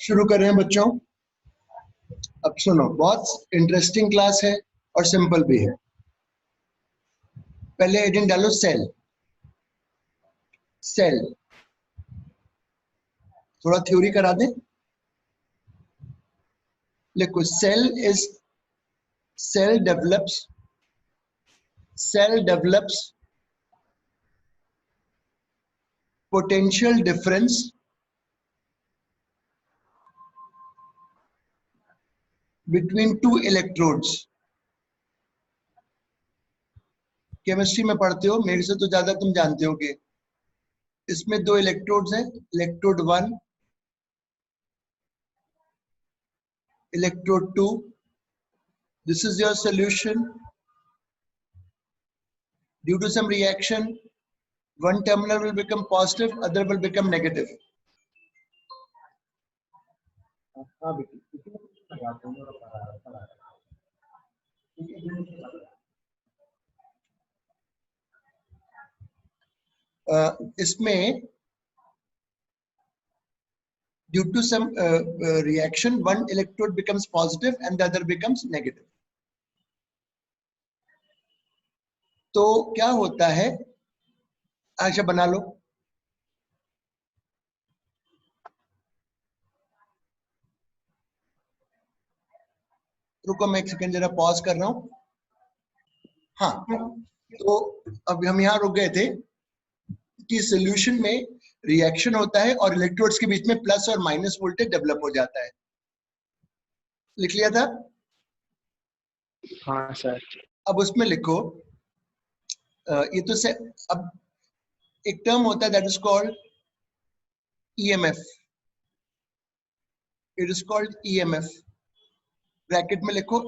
शुरू कर रहे हैं बच्चों। अब सुनो, बहुत इंटरेस्टिंग क्लास है और सिंपल भी है। पहले हेडिंग डालो सेल। सेल थोड़ा थ्योरी करा दें। लिखो cell develops potential difference between two electrodes. Chemistry में पढ़ते हो, मेरे से तो ज्यादा तुम जानते होगे। इसमें दो इलेक्ट्रोड्स हैं, electrode 1, electrode 2। This is your solution. Due to some reaction, one terminal will become positive, other will become negative. इसमें due to some reaction, one electrode becomes positive and the other becomes negative. तो क्या होता है, अच्छा बना लो। रुको, मैं एक सेकंड जरा पॉज कर रहा हूं। हाँ, तो अब हम यहाँ रुक गए थे कि सॉल्यूशन में रिएक्शन होता है और इलेक्ट्रोड्स के बीच में प्लस और माइनस वोल्टेज डेवलप हो जाता है। लिख लिया था? हाँ सर। अब उसमें लिखो, ये तो से अब एक टर्म होता है that is called EMF. It is called EMF. Bracket में लिखो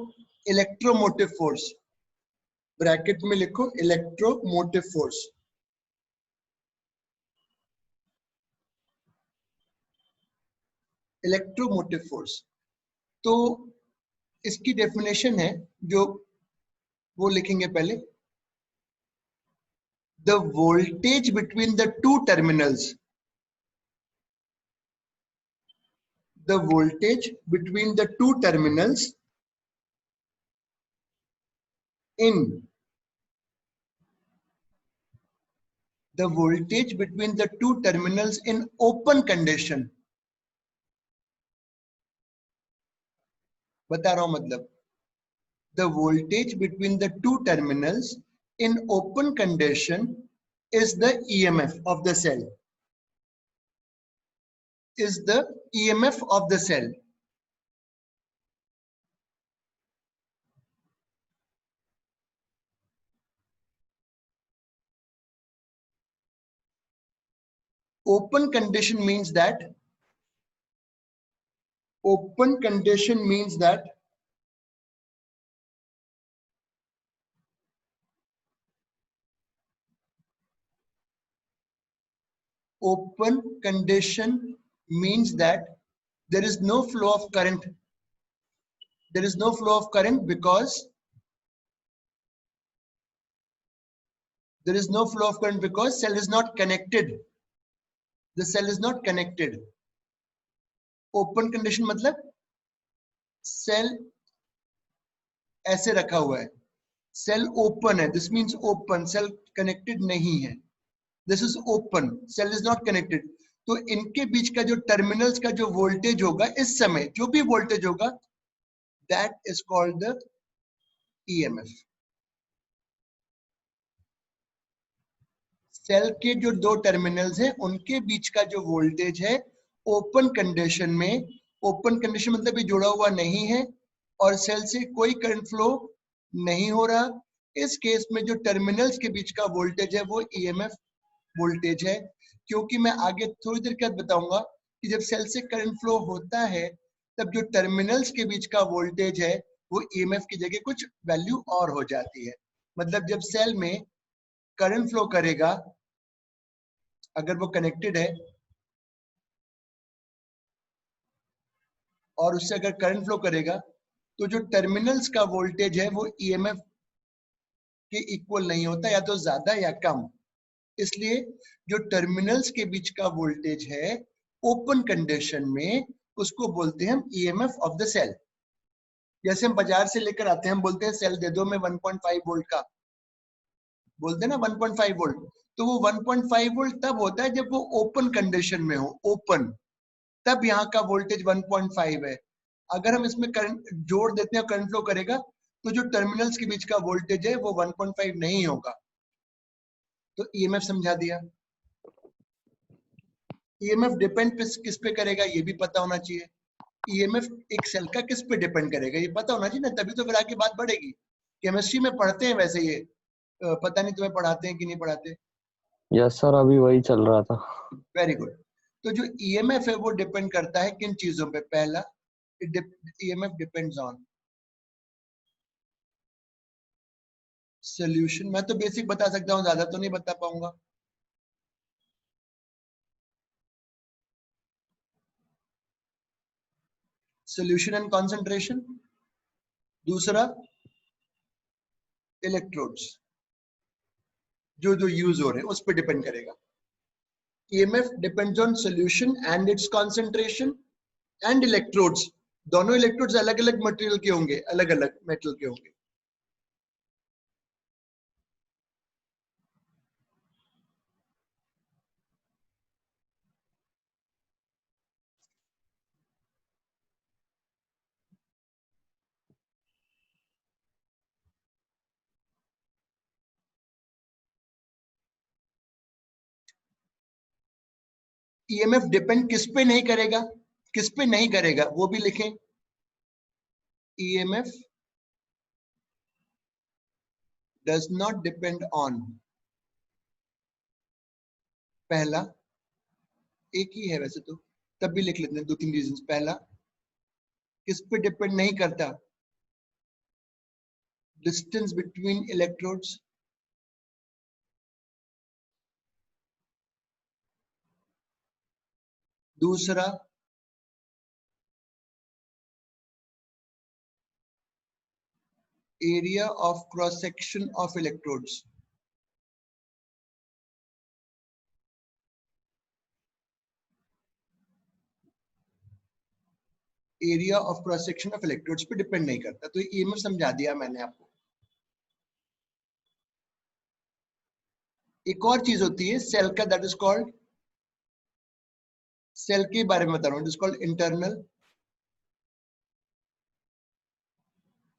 इलेक्ट्रोमोटिव फोर्स। ब्रैकेट में लिखो इलेक्ट्रोमोटिव फोर्स। Electromotive force. तो इसकी डेफिनेशन है जो वो लिखेंगे पहले। The voltage between the two terminals, the voltage between the two terminals in open condition। बता रहा हूं मतलब, the voltage between the two terminals in open condition is the EMF of the cell, is the EMF of the cell। Open condition means that open condition means that there is no flow of current. There is no flow of current because cell is not connected. The cell is not connected. Open condition मतलब cell ऐसे रखा हुआ है, cell open है, this means open, cell connected नहीं है। This is open, cell is not connected। तो इनके बीच का जो टर्मिनल्स का जो वोल्टेज होगा, इस समय जो भी वोल्टेज होगा, that is called the EMF। Cell के जो दो टर्मिनल्स हैं उनके बीच का जो वोल्टेज है ओपन कंडीशन में, ओपन कंडीशन मतलब ये जुड़ा हुआ नहीं है और सेल से कोई करंट फ्लो नहीं हो रहा, इस केस में जो टर्मिनल्स के बीच का वोल्टेज है वो ईएमएफ वोल्टेज है। क्योंकि मैं आगे थोड़ी देर के बाद बताऊंगा कि जब सेल से करंट फ्लो होता है तब जो टर्मिनल्स के बीच का वोल्टेज है वो ईएमएफ की जगह कुछ वैल्यू और हो जाती है। मतलब जब सेल में करंट फ्लो करेगा, अगर वो कनेक्टेड है और उससे अगर करंट फ्लो करेगा तो जो टर्मिनल्स का वोल्टेज है वो ईएमएफ के इक्वल नहीं होता, या तो ज्यादा या कम। इसलिए जो टर्मिनल्स के बीच का वोल्टेज है ओपन कंडीशन में उसको बोलते हैं हम ईएमएफ ऑफ द सेल। जैसे हम बाजार से लेकर आते हैं, हम बोलते हैं सेल दे दो मैं 1.5 वोल्ट का, बोलते हैं ना 1.5 वोल्ट। तो वो 1.5 वोल्ट तब होता है जब वो ओपन कंडीशन में हो, ओपन, तब यहाँ का वोल्टेज 1.5 है। अगर हम इसमें करंट जोड़ देते हैं, करंट फ्लो करेगा, तो जो टर्मिनल्स के बीच का वोल्टेज है वो 1.5 नहीं होगा। तो ईएमएफ समझा दिया। ईएमएफ डिपेंड किस पे करेगा ये भी पता होना चाहिए। ईएमएफ एक सेल का किस पे डिपेंड करेगा ये पता होना चाहिए ना, तभी तो फिर आगे बात बढ़ेगी। केमिस्ट्री में पढ़ते हैं वैसे ये, पता नहीं तुम्हें पढ़ाते हैं कि नहीं पढ़ाते। यस सर, अभी वही चल रहा था। Very good. तो जो ईएमएफ है वो डिपेंड करता है किन चीजों पे? पहला, ईएमएफ डिपेंड्स ऑन सोल्यूशन। मैं तो बेसिक बता सकता हूँ, ज्यादा तो नहीं बता पाऊंगा। Solution and concentration. दूसरा, इलेक्ट्रोड्स जो जो यूज हो रहे हैं उस पर डिपेंड करेगा। EMF depends on solution and it's concentration and electrodes. दोनों इलेक्ट्रोड्स अलग अलग मटेरियल के होंगे, अलग अलग मेटल के होंगे। ईएमएफ डिपेंड किस पे नहीं करेगा, किस पे नहीं करेगा वो भी लिखें। EMF does not depend on, पहला, एक ही है वैसे तो, तब भी लिख लेते हैं, दो तीन रीजंस। पहला, किस पे डिपेंड नहीं करता? Distance between electrodes. दूसरा, area of cross section of electrodes. Area of cross section of electrodes पे डिपेंड नहीं करता। तो ईएमएफ समझा दिया मैंने आपको। एक और चीज होती है सेल का, दैट इज कॉल्ड, सेल के बारे में बता रहा हूं, it is called internal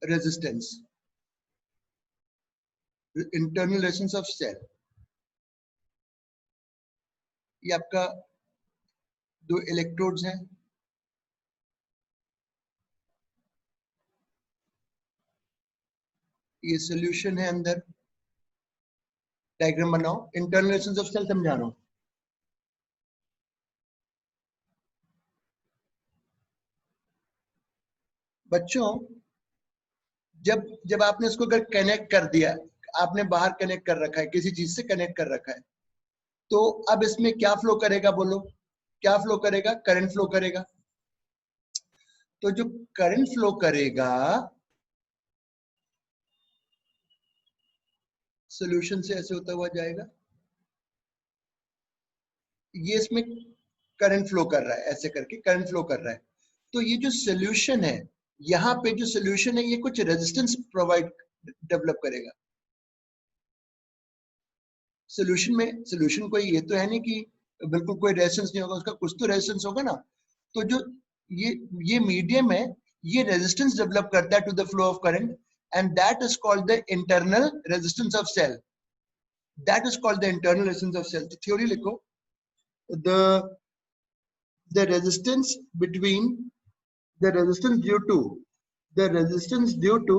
resistance. Internal resistance of cell, ये आपका दो इलेक्ट्रोड्स हैं, ये सोल्यूशन है अंदर। डायग्राम बनाओ, इंटरनल रेजिस्टेंस ऑफ सेल समझा रहा हूं। बच्चों, जब जब आपने इसको अगर कनेक्ट कर दिया, आपने बाहर कनेक्ट कर रखा है, किसी चीज से कनेक्ट कर रखा है, तो अब इसमें क्या फ्लो करेगा? बोलो, क्या फ्लो करेगा? करंट फ्लो करेगा। तो जो करंट फ्लो करेगा सॉल्यूशन से ऐसे होता हुआ जाएगा, ये इसमें करंट फ्लो कर रहा है, ऐसे करके करंट फ्लो कर रहा है। तो ये जो सॉल्यूशन है, यहाँ पे जो सॉल्यूशन है, ये कुछ रेजिस्टेंस प्रोवाइड डेवलप करेगा। सॉल्यूशन में, सॉल्यूशन कोई ये तो है नहीं कि बिल्कुल कोई रेजिस्टेंस नहीं होगा, उसका कुछ तो रेजिस्टेंस होगा ना। तो जो ये मीडियम है, ये रेजिस्टेंस डेवलप करता है to the flow of current, and that is called the internal resistance of cell. That is called the internal resistance of cell. तो थ्योरी लिखो, the resistance between, the resistance due to, the resistance due to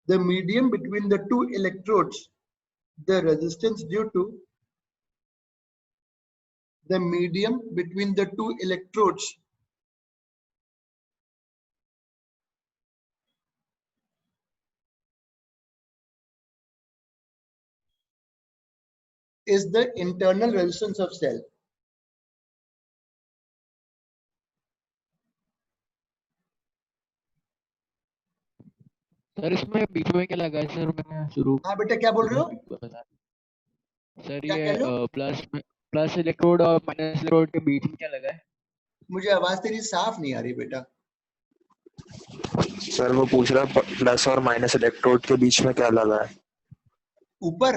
the medium between the two electrodes, the resistance due to the medium between the two electrodes is the internal resistance of cell. Sir इसमें बीच में क्या लगा है sir? मैंने शुरू, हाँ बेटा, क्या बोल रहे हो? सर क्या ये कह रहे हो? प्लस में प्लस इलेक्ट्रोड और माइनस इलेक्ट्रोड के बीच में क्या लगा है? मुझे आवाज तेरी साफ नहीं आ रही बेटा। सर वो पूछ रहा प्लस और माइनस इलेक्ट्रोड के बीच में क्या लगा है। ऊपर,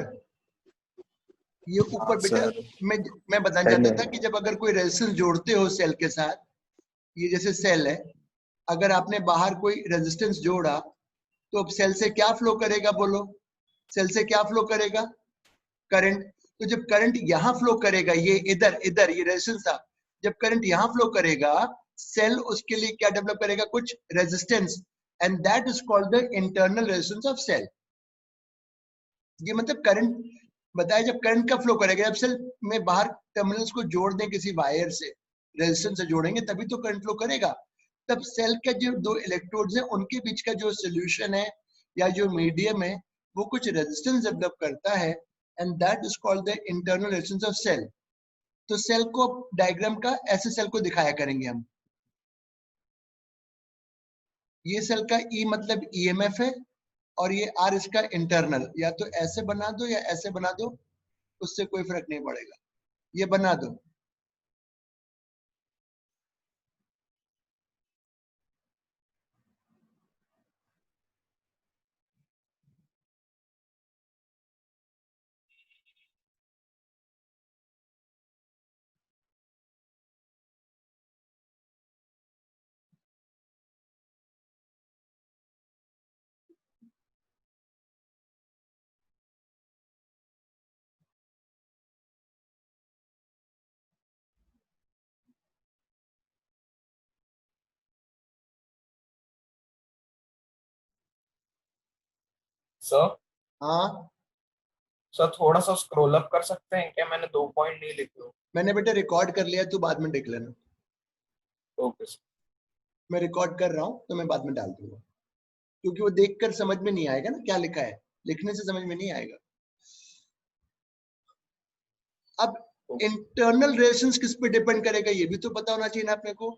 ये हाँ ऊपर बेटा, सर। मैं बताना चाहता पहले था कि जब अगर कोई रेजिस्टेंस जोड़ते हो सेल के साथ, ये जैसे सेल है, अगर आपने बाहर कोई रेजिस्टेंस जोड़ा तो अब सेल से क्या फ्लो करेगा बोलो? सेल से क्या फ्लो करेगा? करंट। तो जब करंट यहां फ्लो करेगा, ये इधर इधर ये रेजिस्टेंस था, जब करंट यहां फ्लो करेगा, सेल उसके लिए क्या डेवलप करेगा? कुछ resistance, and that is called the internal resistance of cell. ये मतलब करंट बताया, जब करंट का फ्लो करेगा, जब सेल में बाहर टर्मिनल्स को जोड़ दें किसी वायर से, रेजिस्टेंस से जोड़ेंगे तभी तो करंट फ्लो करेगा। तब सेल के जो दो इलेक्ट्रोड्स हैं उनके बीच का जो सोल्यूशन है या जो मीडियम है वो कुछ रेजिस्टेंस डेवलप करता है, and that is called the internal resistance of cell. तो सेल को डायग्राम का ऐसे सेल को दिखाया करेंगे हम। ये सेल का ई मतलब ईएमएफ है, और ये आर इसका इंटरनल, या तो ऐसे बना दो या ऐसे बना दो, उससे कोई फर्क नहीं पड़ेगा, ये बना दो। सर हाँ सर थोड़ा सा स्क्रॉल अप कर सकते हैं क्या? मैंने 2 पॉइंट नहीं लिखे हो। मैंने बेटा रिकॉर्ड कर लिया, तू बाद में देख लेना। Okay sir. मैं रिकॉर्ड कर रहा हूँ तो मैं बाद में डाल दूंगा, क्योंकि वो देखकर समझ में नहीं आएगा ना क्या लिखा है, लिखने से समझ में नहीं आएगा। अब इंटरनल रिलेशंस किस पे डिपेंड करेगा ये भी तो पता होना चाहिए ना अपने को।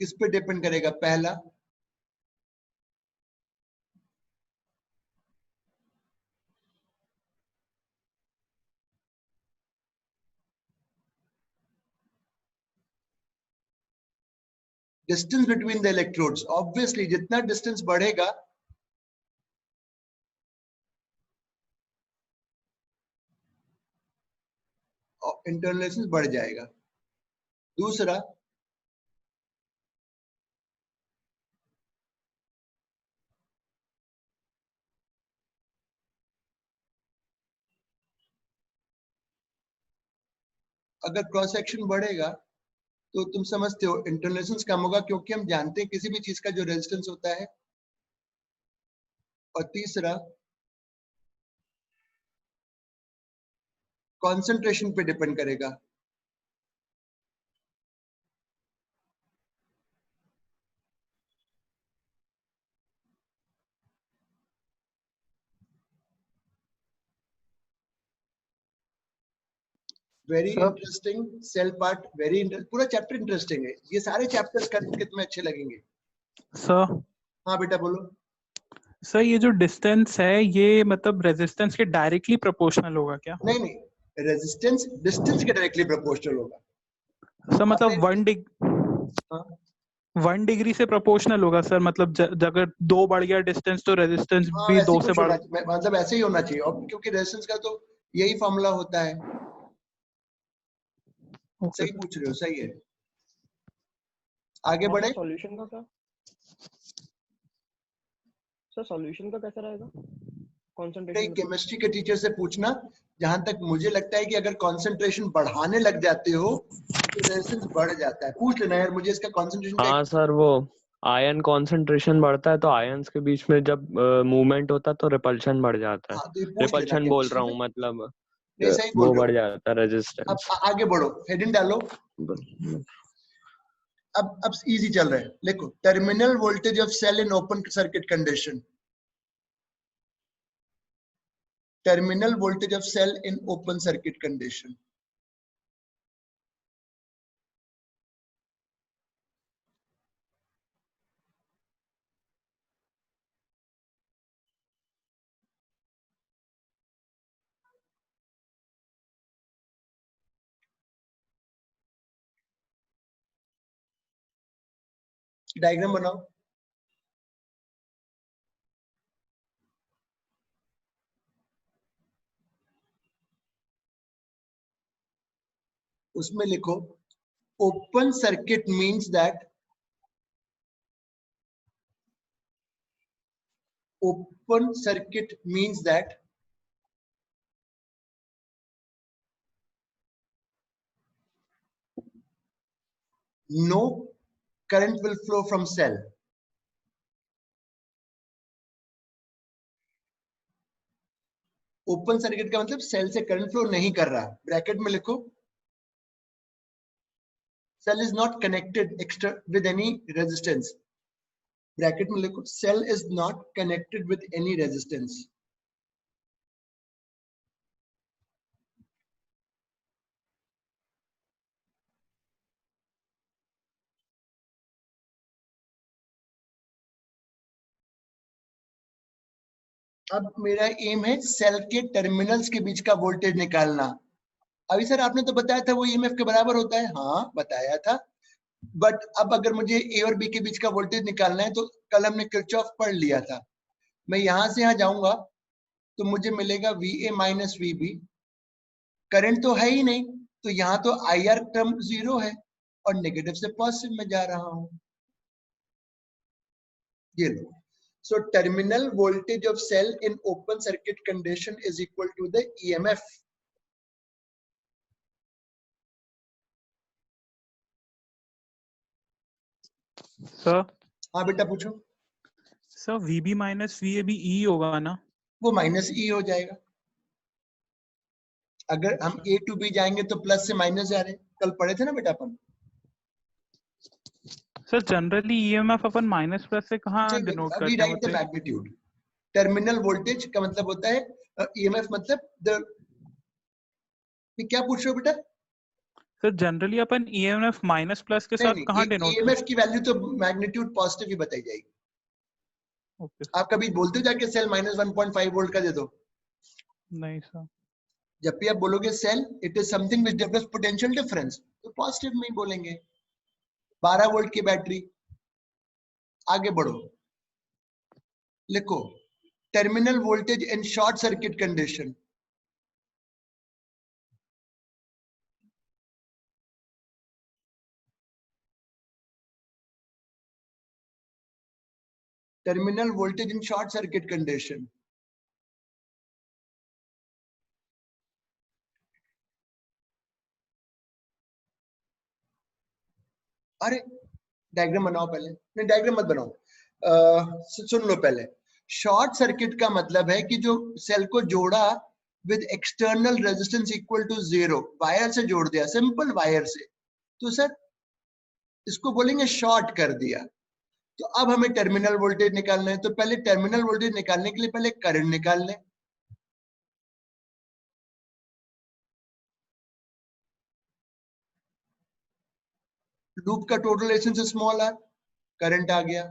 किस पे डिपेंड करेगा? पहला, distance between the electrodes. Obviously जितना डिस्टेंस बढ़ेगा इंटरनल रिलेशंस बढ़ जाएगा। दूसरा, अगर क्रॉस सेक्शन बढ़ेगा तो तुम समझते हो इंटरनल रेजिस्टेंस कम होगा, क्योंकि हम जानते हैं किसी भी चीज का जो रेजिस्टेंस होता है। और तीसरा, कंसंट्रेशन पे डिपेंड करेगा। Very sir interesting cell part, very पूरा चैप्टर इंटरेस्टिंग है, ये सारे चैप्टर्स करके तुम्हें अच्छे लगेंगे। सर हाँ बेटा बोलो। सर ये जो डिस्टेंस है ये मतलब रेजिस्टेंस के डायरेक्टली प्रोपोर्शनल होगा क्या? नहीं नहीं, रेजिस्टेंस डिस्टेंस के डायरेक्टली प्रोपोर्शनल होगा। सर मतलब आपने हाँ, 1 डिग्री से प्रोपोर्शनल होगा सर, मतलब अगर 2 बढ़ गया डिस्टेंस तो रेजिस्टेंस हाँ भी वैसे 2 ही से कुछ बढ़। होना चाहिए, मतलब ऐसे ही होना चाहिए, और क्योंकि रेजिस्टेंस का तो यही फॉर्मूला होता है। ओके सही पूछ रहे हो, सही है। आगे हाँ बढ़े। सर, सॉल्यूशन का क्या? सर सॉल्यूशन का कैसा रहेगा कंसंट्रेशन मतलब? केमिस्ट्री के टीचर से पूछना। जहां तक मुझे लगता है कि अगर कंसंट्रेशन बढ़ाने लग जाते हो तो रेजिस्टेंस बढ़ जाता है। पूछ लेना यार मुझे इसका कंसंट्रेशन का हाँ सर, वो आयन कंसंट्रेशन बढ़ता है तो आयंस के बीच में जब मूवमेंट होता है तो रिपल्शन बढ़ जाता है। हाँ तो ये पूछ लेना रिपल्शन बोल केमिस्ट्री रहा में। हूँ, मतलब नहीं सही बोल वो रहे बढ़ हो। जाता है अब रेजिस्टेंस। आगे बढ़ो, हेडिंग डालो। अब इजी चल रहा है, देखो terminal voltage of cell in open circuit condition. Terminal voltage of cell in open circuit condition. Diagram बनाओ। उसमें लिखो open circuit means that open circuit means that no current will flow from cell. Open circuit का मतलब cell से current flow नहीं कर रहा। Bracket में लिखो cell is not connected extra with any resistance. Bracket में लिखो cell is not connected with any resistance. अब मेरा एम है सेल के टर्मिनल्स के बीच का वोल्टेज निकालना। अभी सर आपने तो बताया था वो ईएमएफ के बराबर होता है। हाँ बताया था, बट अब अगर मुझे ए और बी के बीच का वोल्टेज निकालना है तो कल हमने किरचॉफ पढ़ लिया था। मैं यहां से यहां जाऊंगा तो मुझे मिलेगा V A minus V B. Current तो है ही नहीं, तो यहाँ तो आई आर टर्म जीरो है और नेगेटिव से पॉजिटिव में जा रहा हूं। ये लो। So terminal voltage of cell in open circuit condition is equal to the EMF. Sir हाँ बेटा पूछो। सर VB माइनस VA भी E होगा ना? वो माइनस ई हो जाएगा। अगर हम ए टू बी जाएंगे तो प्लस से माइनस जा रहे हैं, कल पढ़े थे ना बेटा अपन। सर जनरली EMF अपन माइनस प्लस से कहाँ ठीक है, डिनोट अभी करते हैं राइट द होते? मैग्नीट्यूड। टर्मिनल वोल्टेज का मतलब होता है ईएमएफ, मतलब द क्या पूछ रहे हो बेटा? सर जनरली अपन EMF माइनस प्लस के नहीं साथ कहाँ नहीं, डिनोट ईएमएफ करते की वैल्यू तो मैग्नीट्यूड पॉजिटिव ही बताई जाएगी। हैं? ओके आप कभी बोलते हो जाके सेल माइनस 1.5 वोल्ट का दे दो? नहीं सर। जब भी आप बोलोगे cell it is something which develops potential difference, तो पॉजिटिव में ही बोलेंगे। 12 वोल्ट की बैटरी। आगे बढ़ो, लिखो terminal voltage in short circuit condition. Terminal voltage in short circuit condition. अरे डायग्राम बनाओ पहले। नहीं डायग्राम मत बनाओ, सुन लो पहले। शॉर्ट सर्किट का मतलब है कि जो सेल को जोड़ा with external resistance equal to zero, wire से जोड़ दिया, सिंपल वायर से, तो सर इसको बोलेंगे शॉर्ट कर दिया। तो अब हमें टर्मिनल वोल्टेज निकालना है, तो पहले टर्मिनल वोल्टेज निकालने के लिए पहले करंट निकाल लें। लूप का total resistance small R, current आ गया।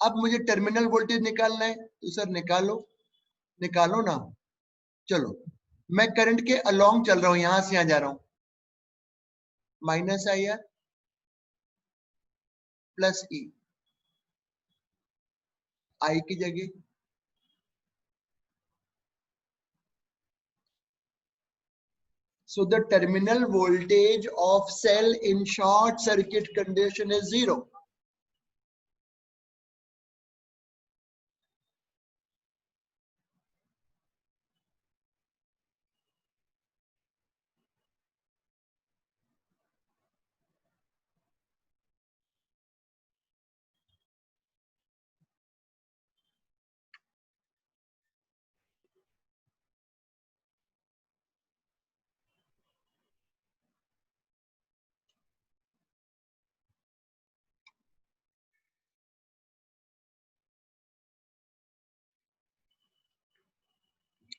अब मुझे टर्मिनल वोल्टेज निकालना है, तो सर निकालो, निकालो ना। चलो मैं करंट के अलोंग चल रहा हूं, यहां से यहां जा रहा हूं। माइनस आई आर प्लस ई, आई की जगह so the terminal voltage of cell in short circuit condition is zero.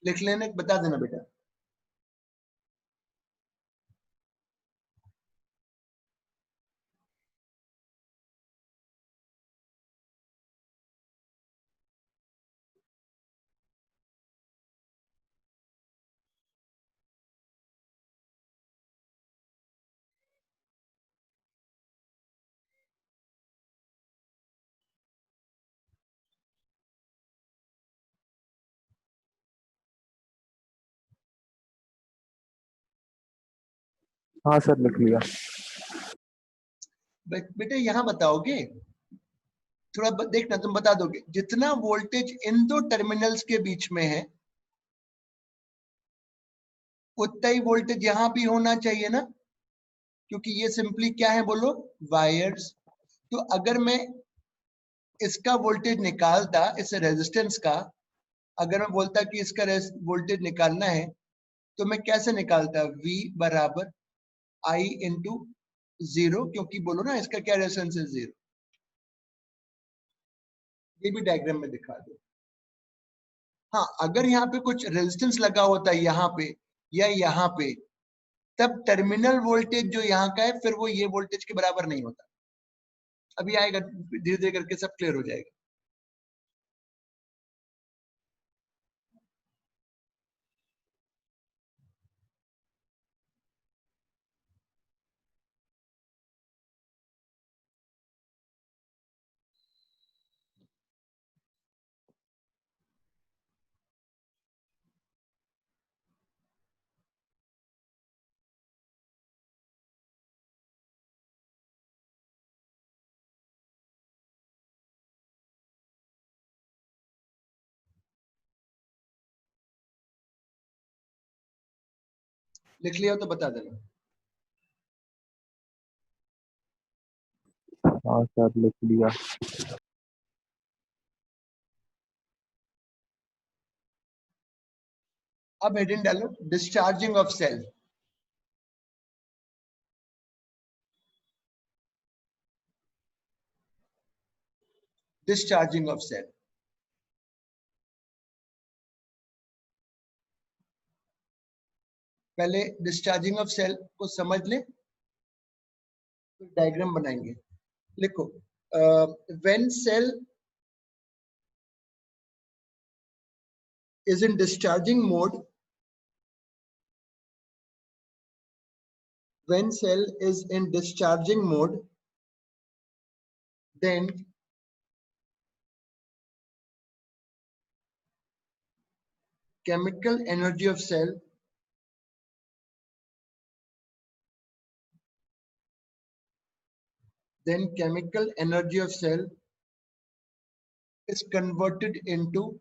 लिख लेने, बता देना बेटा। हाँ सर लिख लिया। बेटे यहाँ बताओगे, थोड़ा देखना, तुम बता दोगे जितना वोल्टेज इन दो टर्मिनल्स के बीच में है उतना ही वोल्टेज यहाँ भी होना चाहिए ना, क्योंकि ये सिंपली क्या है बोलो, वायर्स। तो अगर मैं इसका वोल्टेज निकालता, इस रेजिस्टेंस का, अगर मैं बोलता कि इसका वोल्टेज निकालना है तो मैं कैसे निकालता, V बराबर I इंटू 0, क्योंकि बोलो ना इसका क्या रेजिस्टेंस है, 0। ये भी डायग्राम में दिखा दो। हाँ, अगर यहाँ पे कुछ रेजिस्टेंस लगा होता है यहाँ पे या यहाँ पे, तब टर्मिनल वोल्टेज जो यहाँ का है फिर वो ये वोल्टेज के बराबर नहीं होता। अभी आएगा, धीरे धीरे करके सब क्लियर हो जाएगा। लिख लिया हो तो बता देना। हाँ सर लिख लिया। अब हेडिंग डालो, discharging of cell. Discharging of cell, पहले डिस्चार्जिंग ऑफ सेल को समझ ले, तो डायग्राम बनाएंगे। लिखो, when cell is in discharging mode, when cell is in discharging mode, then chemical energy of cell is converted into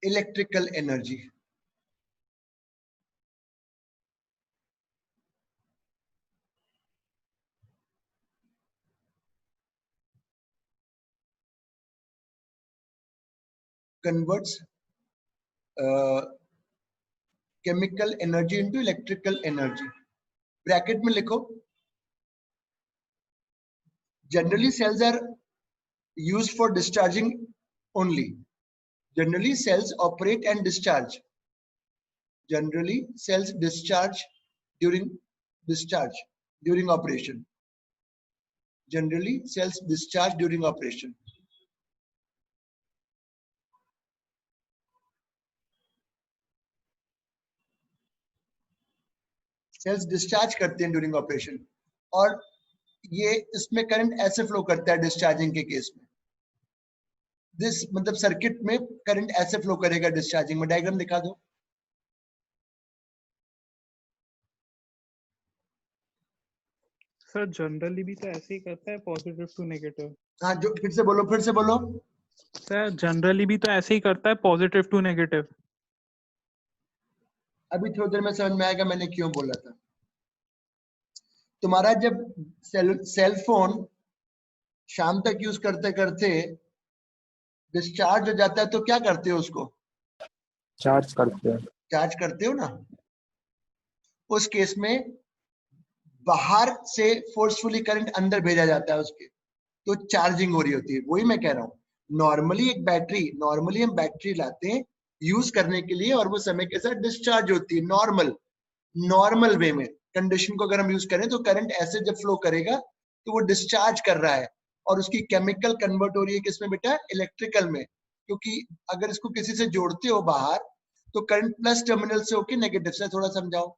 electrical energy. Converts chemical energy into electrical energy. Bracket में लिखो, generally cells are used for discharging only. Generally cells operate and discharge. Generally cells discharge during operation. Generally cells discharge during operation. Cells discharge करते हैं during operation, और ये इसमें current ऐसे flow करता है डिस्चार्जिंग के केस में। दिस मतलब सर्किट में करंट ऐसे फ्लो करेगा डिस्चार्जिंग में। डायग्राम दिखा दो। सर जनरली भी तो ऐसे ही करता है, पॉजिटिव टू नेगेटिव। हाँ, जो फिर से बोलो। सर जनरली भी तो ऐसे ही करता है, पॉजिटिव टू नेगेटिव। अभी थोड़ी देर में समझ में आएगा मैंने क्यों बोला था। तुम्हारा जब सेल फोन शाम तक यूज करते करते डिस्चार्ज हो जाता है तो क्या करते हो उसको? चार्ज करते हैं। चार्ज करते हो ना। उस केस में बाहर से फोर्सफुली करंट अंदर भेजा जाता है उसके, तो चार्जिंग हो रही होती है। वही मैं कह रहा हूँ, नॉर्मली हम बैटरी लाते हैं यूज करने के लिए और वो समय के साथ डिस्चार्ज होती है नॉर्मल वे में। कंडीशन को अगर हम यूज करें तो करंट ऐसे जब फ्लो करेगा तो वो डिस्चार्ज कर रहा है और उसकी केमिकल कन्वर्ट हो रही है किसमें बेटा? इलेक्ट्रिकल में। क्योंकि अगर इसको किसी से जोड़ते हो बाहर तो करंट प्लस टर्मिनल से होके नेगेटिव से। थोड़ा समझाओ।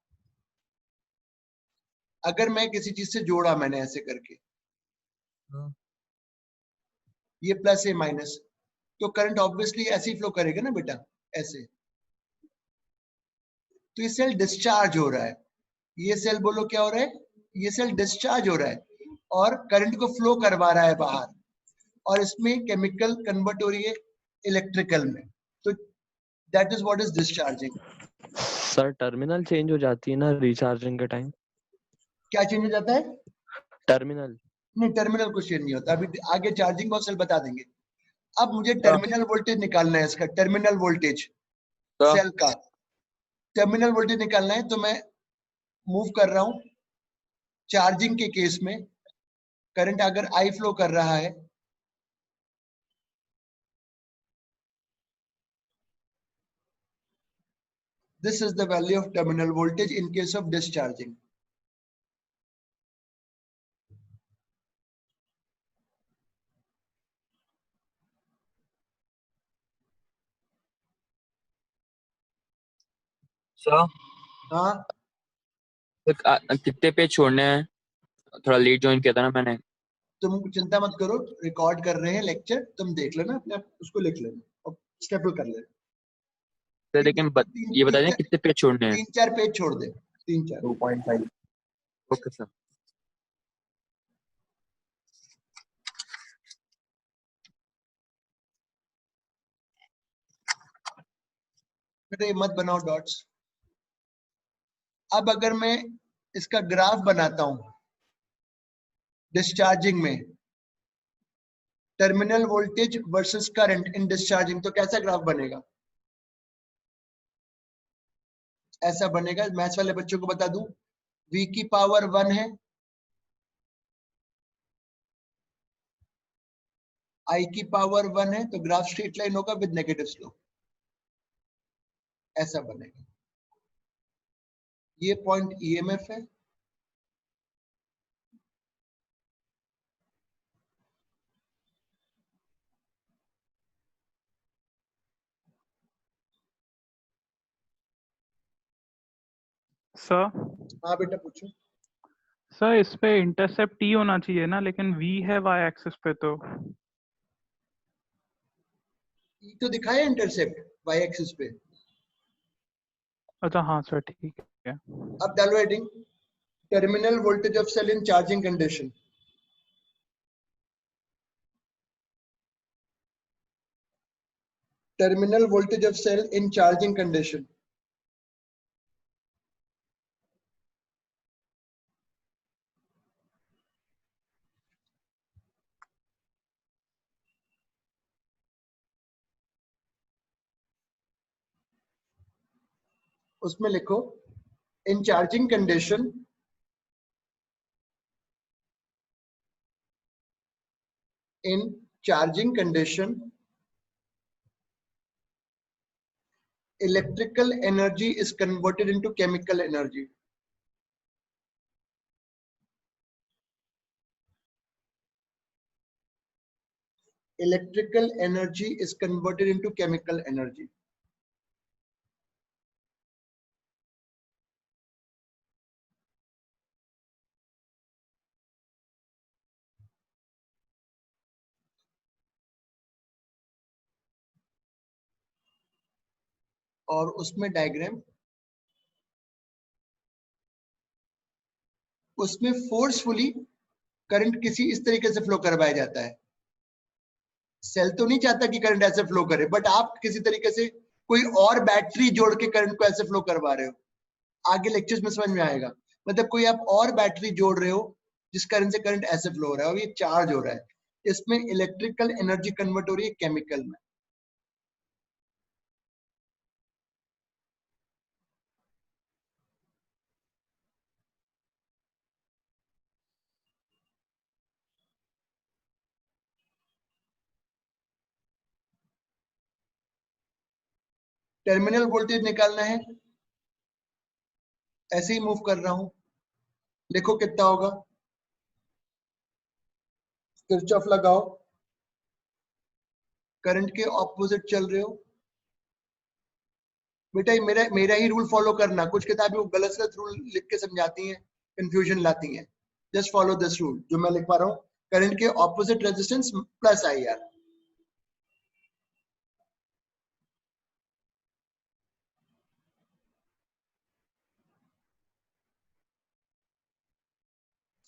अगर मैं किसी चीज से जोड़ा, मैंने ऐसे करके, ये प्लस है माइनस, तो करंट ऑब्वियसली ऐसे ही फ्लो करेगा ना बेटा, ऐसे। तो ये सेल डिस्चार्ज हो रहा है, ये सेल बोलो क्या हो रहा है, ये सेल डिस्चार्ज हो रहा है और करंट को फ्लो करवा रहा है बाहर, और इसमें केमिकल कन्वर्ट हो रही है इलेक्ट्रिकल में, तो that is what is discharging. Sir terminal change हो जाती है ना रिचार्जिंग के टाइम? क्या चेंज हो जाता है? टर्मिनल। नहीं, टर्मिनल कुछ चेंज नहीं होता, अभी आगे चार्जिंग और सेल बता देंगे। अब मुझे टर्मिनल वोल्टेज निकालना है, इसका टर्मिनल वोल्टेज सेल का टर्मिनल वोल्टेज निकालना है, तो मैं मूव कर रहा हूं चार्जिंग के केस में, करंट अगर आई फ्लो कर रहा है this is the value of terminal voltage in case of discharging. Sir हाँ, कितने पेज छोड़ने हैं? थोड़ा लेट ज्वाइन किया था ना मैंने। तुम चिंता मत करो, रिकॉर्ड कर रहे हैं लेक्चर, तुम देख लेना अपने आप, उसको लिख लेना और स्टेपल कर लेना। सर लेकिन ये बता दें कितने पेज छोड़ने हैं? 3-4 पेज छोड़ दे, 3-4। 2.5। Okay sir. बेटा ये मत बनाओ डॉट्स। अब अगर मैं इसका ग्राफ बनाता हूं डिस्चार्जिंग में, terminal voltage versus current in discharging, तो कैसा ग्राफ बनेगा? ऐसा बनेगा। मैथ्स वाले बच्चों को बता दूं, v की पावर 1 है, i की पावर 1 है, तो ग्राफ स्ट्रेट लाइन होगा विद नेगेटिव स्लोप, ऐसा बनेगा। ये पॉइंट ईएमएफ है, सर हाँ बेटा पूछो। सर इस पे इंटरसेप्ट टी होना चाहिए ना, लेकिन वी है वाई एक्सिस पे तो। E तो दिखाया इंटरसेप्ट वाई एक्सिस पे। अच्छा हाँ सर ठीक है। अब डालो heading, terminal voltage of cell in charging condition. Terminal voltage of cell in charging condition. उसमें लिखो in charging condition in charging condition electrical energy is converted into chemical energy. Electrical energy is converted into chemical energy. और उसमें diagram, उसमें forcefully current किसी इस तरीके से flow करवाया जाता है। सेल तो नहीं चाहता कि करंट ऐसे फ्लो करे, बट आप किसी तरीके से कोई और बैटरी जोड़ के करंट को ऐसे फ्लो करवा रहे हो। आगे लेक्चर्स में समझ में आएगा, मतलब कोई आप और बैटरी जोड़ रहे हो जिस करंट से करंट ऐसे फ्लो हो रहा है और ये चार्ज हो रहा है, इसमें इलेक्ट्रिकल एनर्जी कन्वर्ट हो रही है केमिकल में। टर्मिनल वोल्टेज निकालना है, ऐसे ही मूव कर रहा हूं, लिखो कितना होगा, किरचॉफ लगाओ, करंट के ऑपोजिट चल रहे हो। बेटा ये मेरा ही रूल फॉलो करना, कुछ किताबें वो गलत गलत रूल लिख के समझाती हैं, कंफ्यूजन लाती हैं। जस्ट फॉलो दिस रूल जो मैं लिख पा रहा हूँ, करंट के opposite resistance plus I R.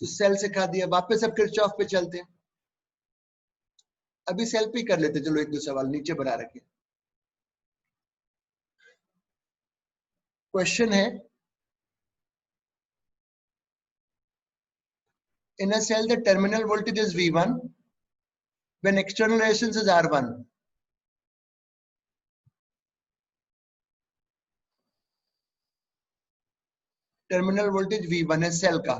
तो सेल सिखा दिया, वापस अब किरचॉफ पे चलते हैं। अभी सेल पे ही कर लेते, चलो एक दो सवाल नीचे बना रखे। क्वेश्चन है, in a cell the terminal voltage is V1 when external resistance is R1. Terminal voltage V1 है सेल का।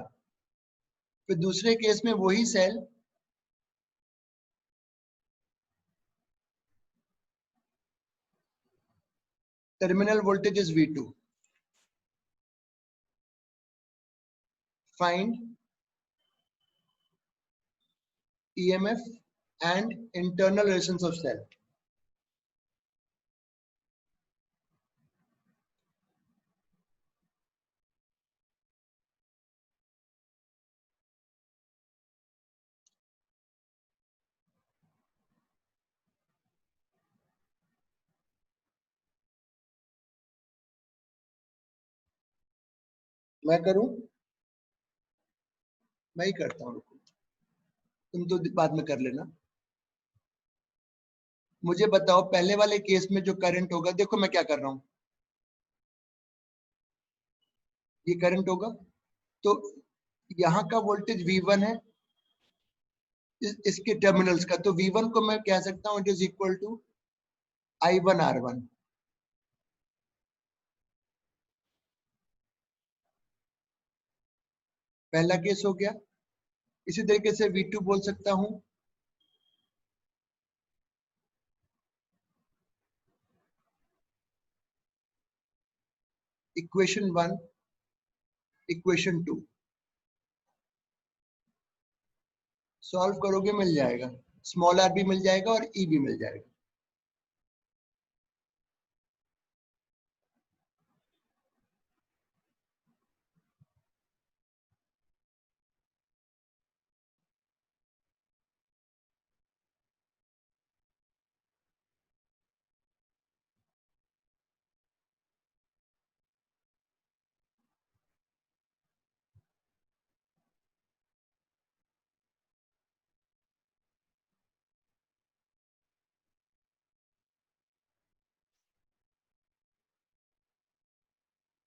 फिर दूसरे केस में वही cell terminal voltage is V2. Find EMF and internal resistance of cell. मैं करूं? मैं ही करता हूं, रुको, तुम तो बाद में कर लेना। मुझे बताओ पहले वाले केस में जो करंट होगा, देखो मैं क्या कर रहा हूं, ये करंट होगा तो यहाँ का वोल्टेज V1 है इसके टर्मिनल्स का, तो V1 को मैं कह सकता हूं it is equal to I1R1। पहला केस हो गया। इसी तरीके से V2 बोल सकता हूं इक्वेशन 1 इक्वेशन 2 सॉल्व करोगे मिल जाएगा, स्मॉल r भी मिल जाएगा और E भी मिल जाएगा।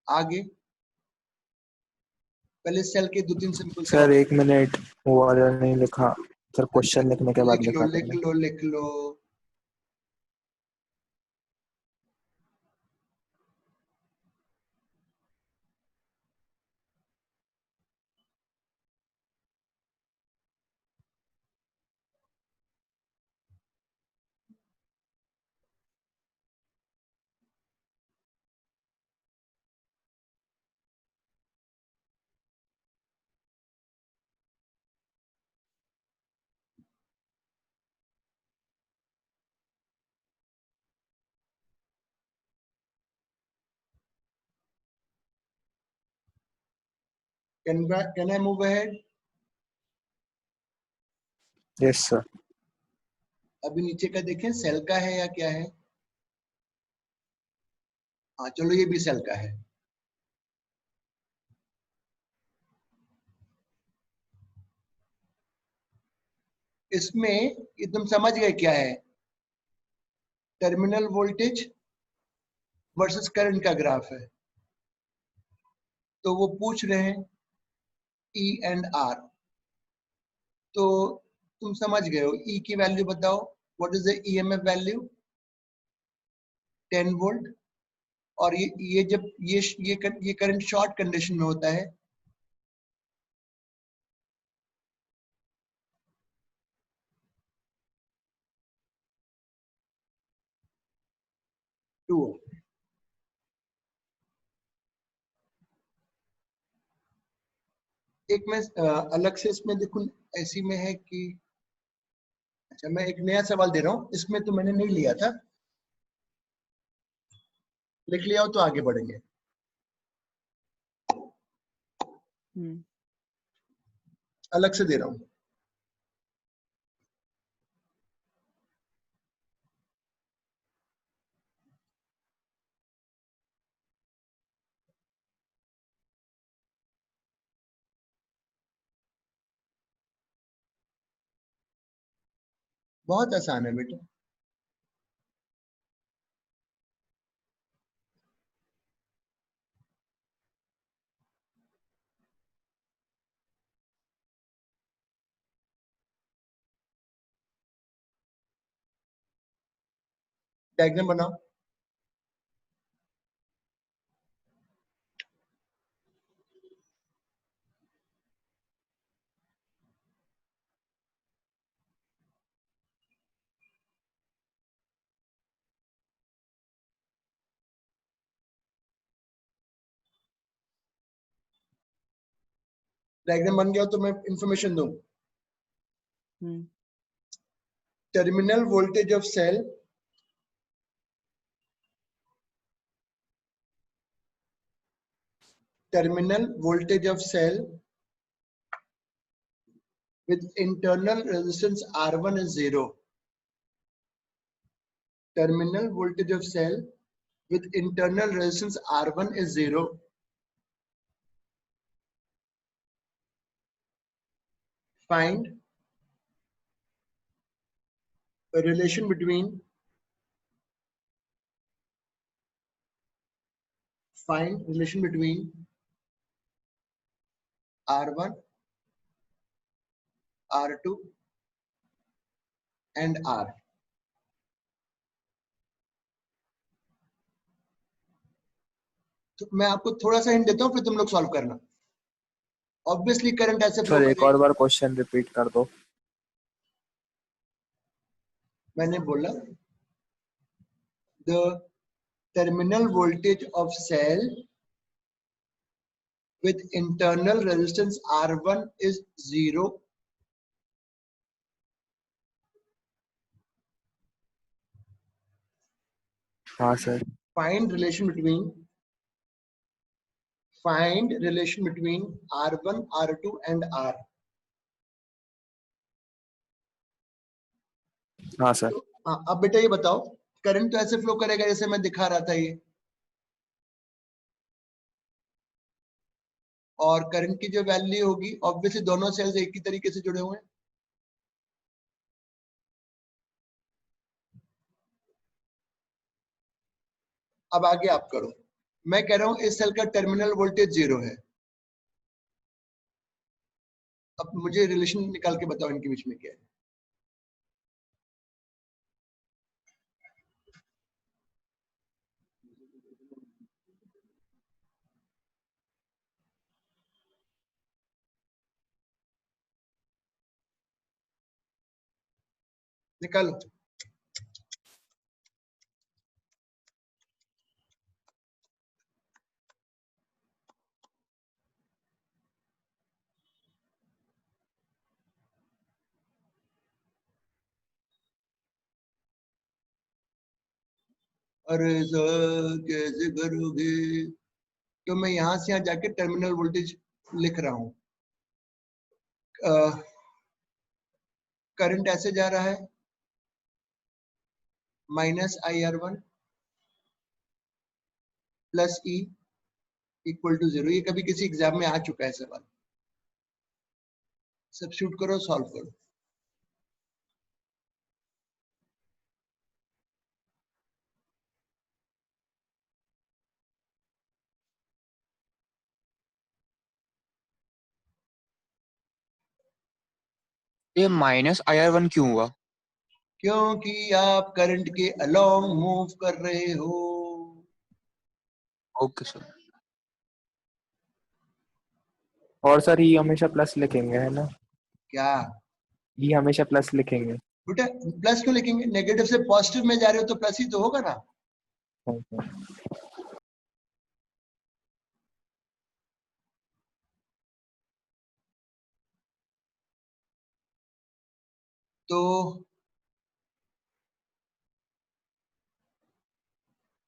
आगे पहले सेल के दो तीन सिंपल सर 1 मिनट, वो वाला नहीं लिखा सर, क्वेश्चन लिखने के बाद लिख लो लिखा था लिख मैंने। लो लिख लो। Can I move ahead? Yes sir. अभी नीचे का देखें, सेल का है या क्या है? हाँ चलो, ये भी सेल का है। इसमें ये तुम समझ गए क्या है? टर्मिनल वोल्टेज वर्सेस करंट का ग्राफ है। तो वो पूछ रहे हैं E एंड R, तो तुम समझ गए हो। E की वैल्यू बताओ, what is the EMF value? 10 volt. और ये जब ये करंट शॉर्ट कंडीशन में होता है 2 ओम। एक मैं अलग से इसमें देखूं, ऐसी में है कि अच्छा मैं एक नया सवाल दे रहा हूं, इसमें तो मैंने नहीं लिया था, लिख लिया हो तो आगे बढ़ेंगे। अलग से दे रहा हूं। बहुत आसान है बेटा। डायग्राम बनाओ। डायग्राम बन गया हो तो मैं इंफॉर्मेशन दूं। Terminal voltage of cell with internal resistance R1 is 0. Terminal voltage of cell with internal resistance R1 is 0. Find a relation between R1, R2 and R. तो मैं आपको थोड़ा सा हिंट देता हूँ, फिर तुम लोग सॉल्व करना। ऑब्वियसली करंट ऐसे फ्लो सर एक करेगा। और बार क्वेश्चन रिपीट कर दो। मैंने बोला the terminal voltage of cell with internal resistance R1 is 0. हाँ sir. Find relation between R1, R2 and R. हाँ सर। हाँ, अब बेटा ये बताओ, करंट तो ऐसे फ्लो करेगा जैसे मैं दिखा रहा था ये, और करंट की जो वैल्यू होगी, ऑब्वियसली दोनों सेल्स एक ही तरीके से जुड़े हुए हैं। अब आगे आप करो। मैं कह रहा हूं इस सेल का टर्मिनल वोल्टेज 0 है। अब मुझे रिलेशन निकाल के बताओ इनके बीच में क्या है। निकालो। अरे सर कैसे करोगे? तो मैं यहां से यहां जाके टर्मिनल वोल्टेज लिख रहा हूं। करंट ऐसे जा रहा है -IR1 plus E equal to 0। ये कभी किसी एग्जाम में आ चुका है सवाल। सब्स्टिट्यूट करो, सॉल्व करो। ये -IR1 क्यों हुआ? क्योंकि आप करंट के अलोंग मूव कर रहे हो। Okay sir. और सर ये हमेशा प्लस लिखेंगे है ना? क्या ये हमेशा प्लस लिखेंगे। बेटा प्लस क्यों लिखेंगे? नेगेटिव से पॉजिटिव में जा रहे हो तो प्लस ही तो होगा ना। हाँ, हाँ। तो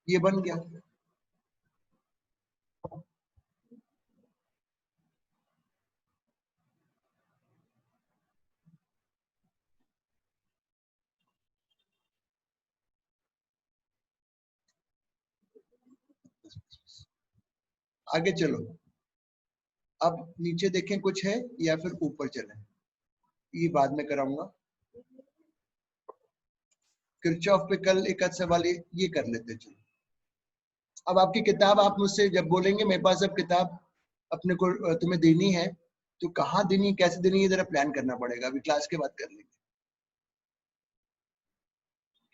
ये बन गया। आगे चलो। अब नीचे देखें कुछ है या फिर ऊपर चलें? ये बाद में कराऊंगा। किरचॉफ पे कल एक आध सवाल ये कर लेते चलो। अब आपकी किताब आप मुझसे जब बोलेंगे मेरे पास अब किताब अपने को तुम्हें देनी है, तो कहाँ देनी कैसे देनी है जरा प्लान करना पड़ेगा, अभी क्लास के बाद कर लेंगे।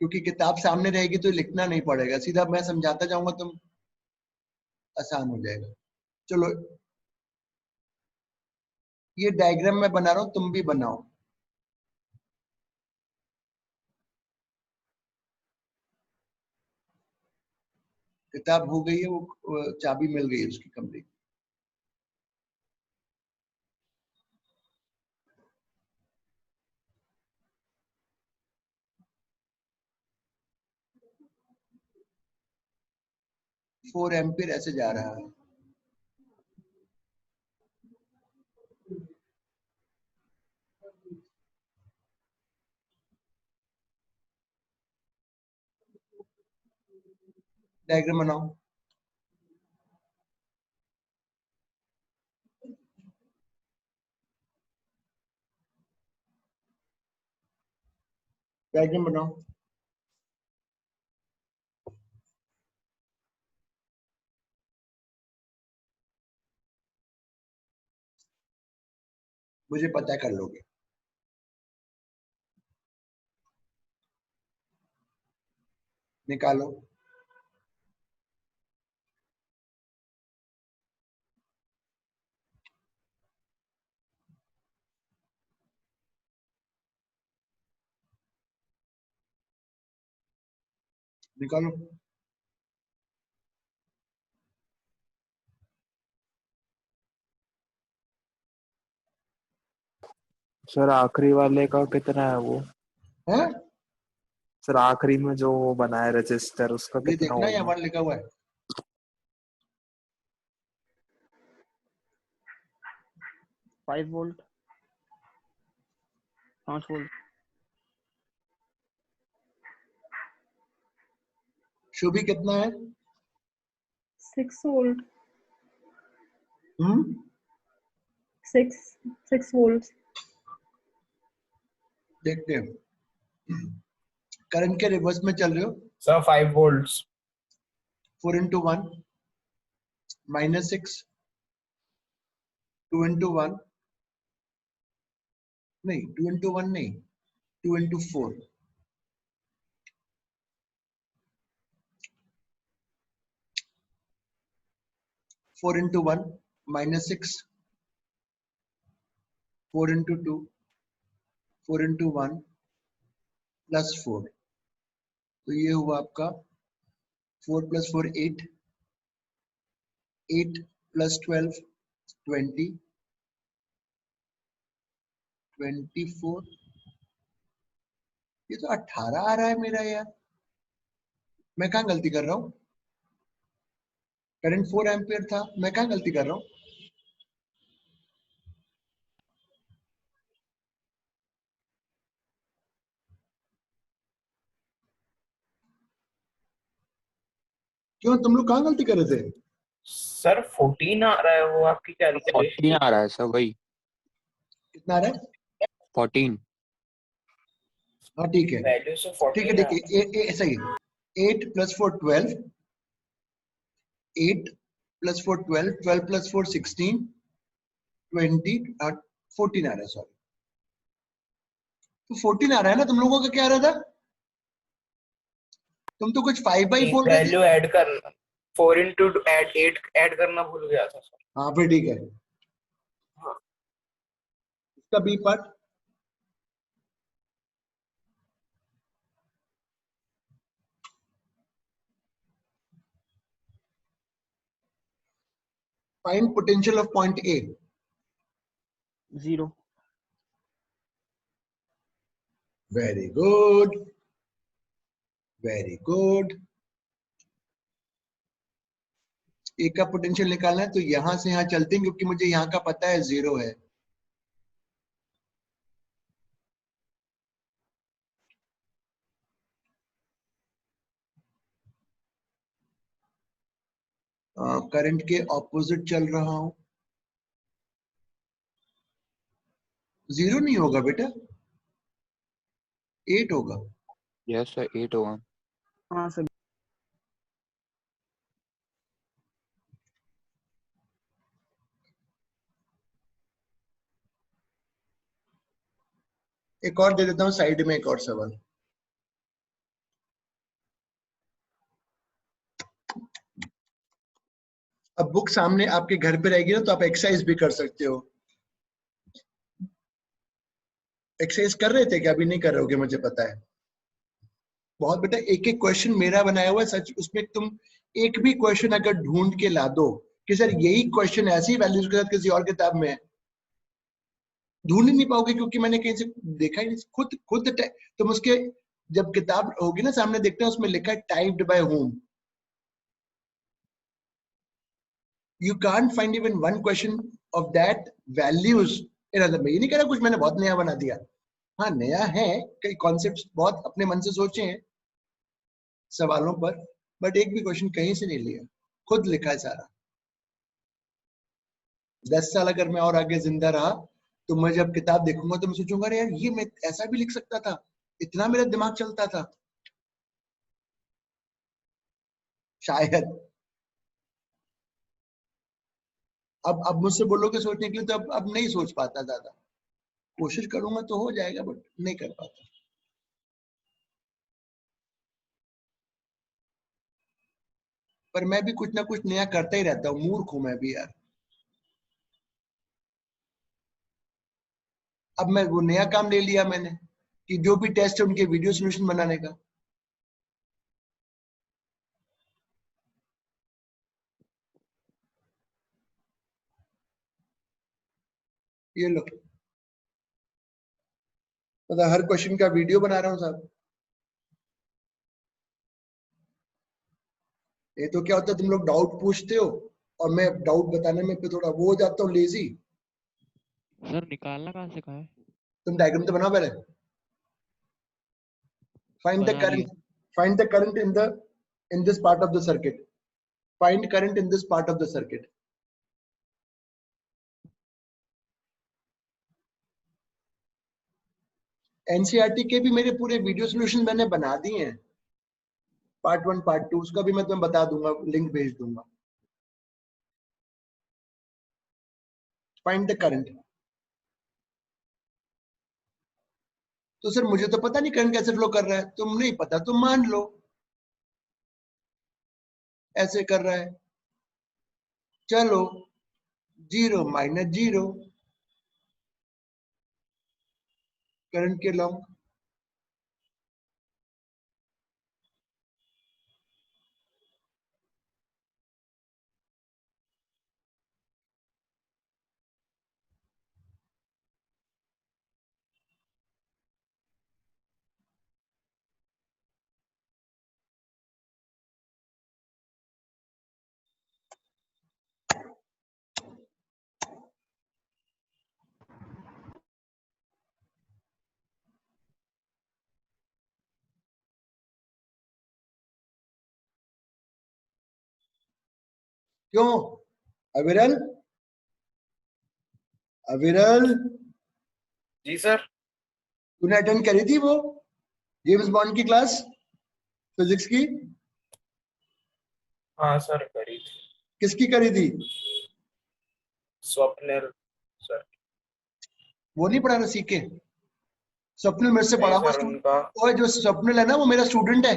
क्योंकि किताब सामने रहेगी तो लिखना नहीं पड़ेगा, सीधा मैं समझाता जाऊंगा तुम आसान हो जाएगा। चलो ये डायग्राम मैं बना रहा हूं, तुम भी बनाओ। किताब हो गई है, वो चाबी मिल गई है उसकी कमरे की। फोर एम्पियर ऐसे जा रहा है। डायग्राम बनाओ। डायग्राम बनाओ। मुझे पता कर लोगे। निकालो। निकालो। सर आखिरी वाले का कितना है वो? हाँ सर आखिरी में जो वो बना है रजिस्टर, उसका ये कितना देखना, यहाँ होगा? पर लिखा हुआ है 5 वोल्ट, 5 वोल्ट। शुभी कितना है? 6 वोल्ट, हम्म 6 वोल्ट। देखते हैं। करंट के रिवर्स में चल रहे हो। Sir 5 volts. 4 into 1 -6, 2 into 1 नहीं, 2 into 1 नहीं, 2 into 4, 4 into 1 -6, 4 into 2, 4 into 1 +4, तो ये हुआ आपका 4 + 4 8, 8 + 12 20, 24, ये तो 18 आ रहा है मेरा यार। मैं कहाँ गलती कर रहा हूँ? करंट 4 एम्पियर था, मैं कहाँ गलती कर रहा हूँ? क्यों, तुम लोग कहाँ गलती कर रहे थे? सर 14 आ रहा है वो आपकी 14 कैलकुलेशन। आ रहा है सर, वही कितना आ रहा है? 14। हाँ ठीक है, वैल्यू से ठीक है 14 आ ठीक है, सही है। 8 + 4 12, 8 + 4 12, 12 + 4 16, 20 14 आ रहा है, सॉरी। तो 14 आ रहा है ना, तुम लोगों का क्या आ रहा था? तुम तो कुछ 5/4 एक बोल रहे थे। वैल्यू ऐड करना, 4 into ऐड 8 ऐड करना भूल गया था सर। हाँ फिर ठीक है। हाँ। इसका B part find potential of point A. 0। Very good, very good. A का पोटेंशियल निकालना है तो यहां से यहां चलते हैं, क्योंकि मुझे यहां का पता है 0 है। करंट के ऑपोजिट चल रहा हूं। 0 नहीं होगा बेटा, 8 होगा। यस सर 8 होगा। हाँ सर। एक और दे देता हूँ साइड में, एक और सवाल। अब बुक सामने आपके घर पे रहेगी ना, तो आप एक्सरसाइज भी कर सकते हो। एक्सरसाइज कर रहे थे क्या? अभी नहीं कर रहे होगे मुझे पता है। बहुत बेटा, एक एक क्वेश्चन मेरा बनाया हुआ है सच, उसमें तुम एक भी क्वेश्चन अगर ढूंढ के ला दो कि सर यही क्वेश्चन ऐसी वैल्यूज के साथ किसी और किताब में है, ढूंढ ही नहीं पाओगे, क्योंकि मैंने कहीं से देखा ही नहीं। खुद खुद तुम उसके जब किताब होगी ना सामने, देखते हैं उसमें लिखा है typed by home, you can't find even one question of that values in other में। ये नहीं कह रहा कुछ मैंने बहुत नया बना दिया, हाँ नया है, कई कॉन्सेप्ट्स बहुत अपने मन से सोचे हैं सवालों पर, बट एक भी क्वेश्चन कहीं से नहीं लिया, खुद लिखा है सारा। 10 साल अगर मैं और आगे जिंदा रहा तो मैं जब किताब देखूंगा तो मैं सोचूंगा अरे यार ये मैं ऐसा भी लिख सकता था, इतना मेरा दिमाग चलता था शायद। अब मुझसे बोलोगे सोचने के लिए, तो अब नहीं सोच पाता ज्यादा। कोशिश करूंगा तो हो जाएगा, बट नहीं कर पाता। पर मैं भी कुछ ना कुछ नया करता ही रहता हूँ, मूर्ख हूं मैं भी यार। अब मैं वो नया काम ले लिया मैंने कि जो भी टेस्ट है उनके वीडियो सोल्यूशन बनाने का। ये लो, मतलब हर क्वेश्चन का वीडियो बना रहा हूँ साहब। ये तो क्या होता है, तुम लोग डाउट पूछते हो और मैं डाउट बताने में पे थोड़ा वो हो जाता हूँ, लेजी। सर निकालना कहाँ से कहाँ है? तुम डायग्राम तो बनाओ पहले। फाइंड द बना करंट, दिया। Find the current in this part of the circuit. Find current in this part of the circuit. NCERT के भी मेरे पूरे वीडियो सॉल्यूशन मैंने बना दिए हैं, पार्ट 1 पार्ट 2, उसका भी मैं तुम्हें बता दूंगा, लिंक भेज दूंगा। Find the current. तो सर मुझे तो पता नहीं करंट कैसे फ्लो कर रहा है, तुम नहीं पता तुम मान लो ऐसे कर रहा है, चलो 0 - 0 करंट के लॉन्ग। क्यों अविरल? अविरल, जी सर। तूने अटेंड करी थी वो जेम्स बॉन्ड की क्लास फिजिक्स की? हाँ सर करी थी। किसकी करी थी? स्वप्निल सर। वो नहीं पढ़ा ना सीखे? स्वप्निल मेरे से नहीं पढ़ा हुआ सर उनका। स्टूडेंट, और जो स्वप्निल है ना वो मेरा स्टूडेंट है।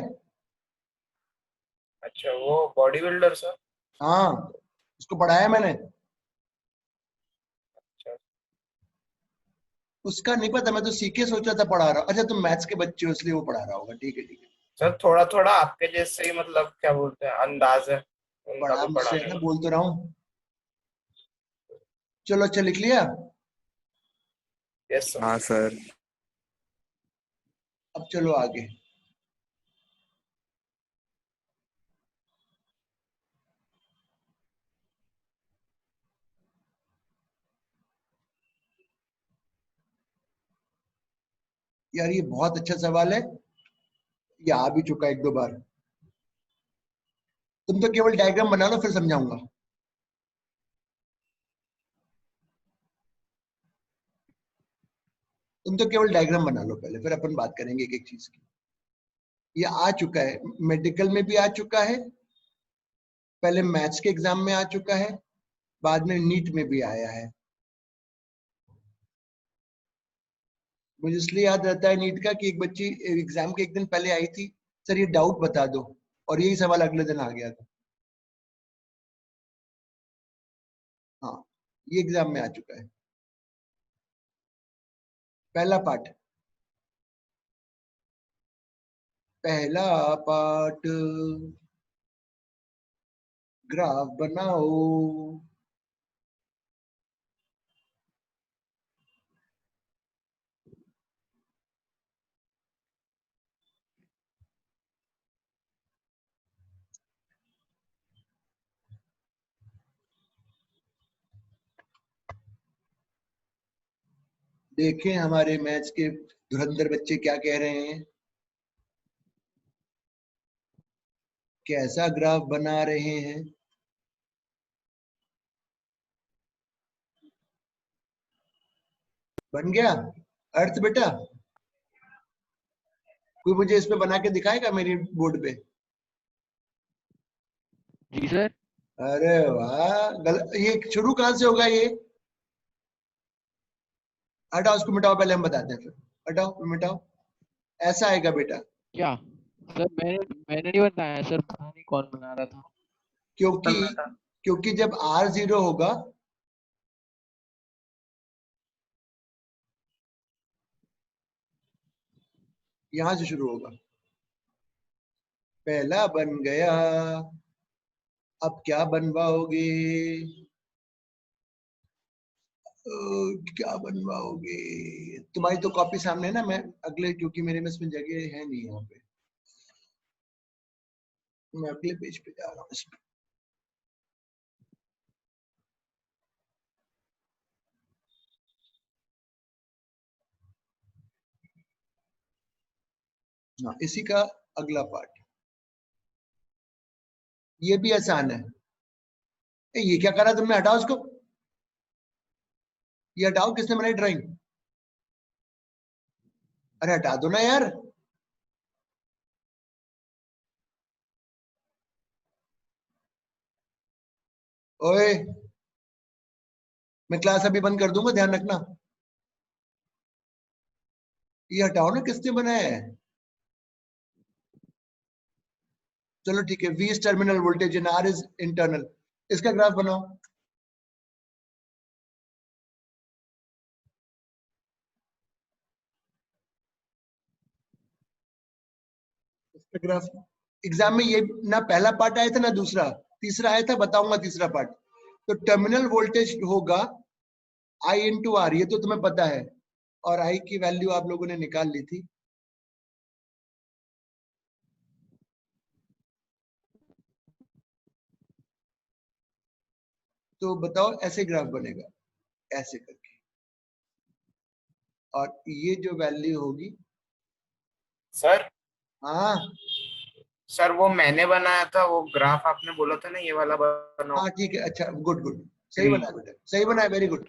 अच्छा वो बॉडी बिल्डर सर। हाँ, उसको पढ़ाया मैंने। अच्छा उसका नहीं पता, मैं तो सीखे सोचा था पढ़ा रहा हूँ। अच्छा तुम मैथ्स के बच्चे हो इसलिए वो पढ़ा रहा होगा, ठीक है ठीक है। सर थोड़ा थोड़ा आपके जैसे ही मतलब क्या बोलते हैं अंदाज है उनका पढ़ा भी मुझसे है पढ़ाने ना, का। बोल तो रहा हूँ। चलो अच्छा लिख लिया। Yes sir. हाँ सर। अब चलो आगे। यार ये बहुत अच्छा सवाल है, ये आ भी चुका एक दो बार। तुम तो केवल डायग्राम बना लो फिर समझाऊंगा। तुम तो केवल डायग्राम बना लो पहले, फिर अपन बात करेंगे एक एक चीज की। ये आ चुका है, मेडिकल में भी आ चुका है, पहले मैथ्स के एग्जाम में आ चुका है, बाद में नीट में भी आया है। मुझे इसलिए याद रहता है नीट का कि एक बच्ची एग्जाम के एक दिन पहले आई थी, सर ये डाउट बता दो, और यही सवाल अगले दिन आ गया था। हाँ, ये एग्जाम में आ चुका है। पहला पार्ट, पहला पार्ट, ग्राफ बनाओ। देखें हमारे मैथ्स के धुरंधर बच्चे क्या कह रहे हैं, कैसा ग्राफ बना रहे हैं। बन गया अर्थ बेटा? कोई मुझे इस पे बना के दिखाएगा मेरी बोर्ड पे? जी सर। अरे वाह, ये शुरू कहां से होगा ये? हटाओ उसको, मिटाओ, पहले हम बताते हैं, फिर हटाओ मिटाओ। ऐसा आएगा बेटा, क्या सर? मैंने नहीं बताया सर, पता नहीं कौन बना रहा था। क्योंकि जब R 0 होगा यहां से शुरू होगा। पहला बन गया, अब क्या बनवाओगे? क्या बनवाओगे? तुम्हारी तो कॉपी सामने है ना, मैं अगले, क्योंकि मेरे में इसमें जगह है नहीं यहाँ पे, मैं अगले पेज पे जा रहा हूँ इसमें। हाँ, इसी का अगला पार्ट, ये भी आसान है। ये क्या करा तुमने? हटाओ उसको, ये हटाओ, किसने बनाई ड्राइंग? अरे हटा दो ना यार। ओए, मैं क्लास अभी बंद कर दूंगा, ध्यान रखना। ये हटाओ ना, किसने बनाया है? चलो ठीक है, V is terminal voltage and R is internal. इसका ग्राफ बनाओ। इसका ग्राफ एग्जाम में ये ना पहला पार्ट आया था ना दूसरा, तीसरा आया था, बताऊंगा तीसरा पार्ट। तो टर्मिनल वोल्टेज होगा I इंटू R, ये तो तुम्हें पता है, और I की वैल्यू आप लोगों ने निकाल ली थी। तो बताओ ऐसे ग्राफ बनेगा, ऐसे करके, और ये जो वैल्यू होगी। सर हाँ सर वो मैंने बनाया था, वो ग्राफ आपने बोला था ना ये वाला बनाओ। हाँ ठीक है, अच्छा, गुड गुड, सही बनाया बेटा, सही बनाया, very good.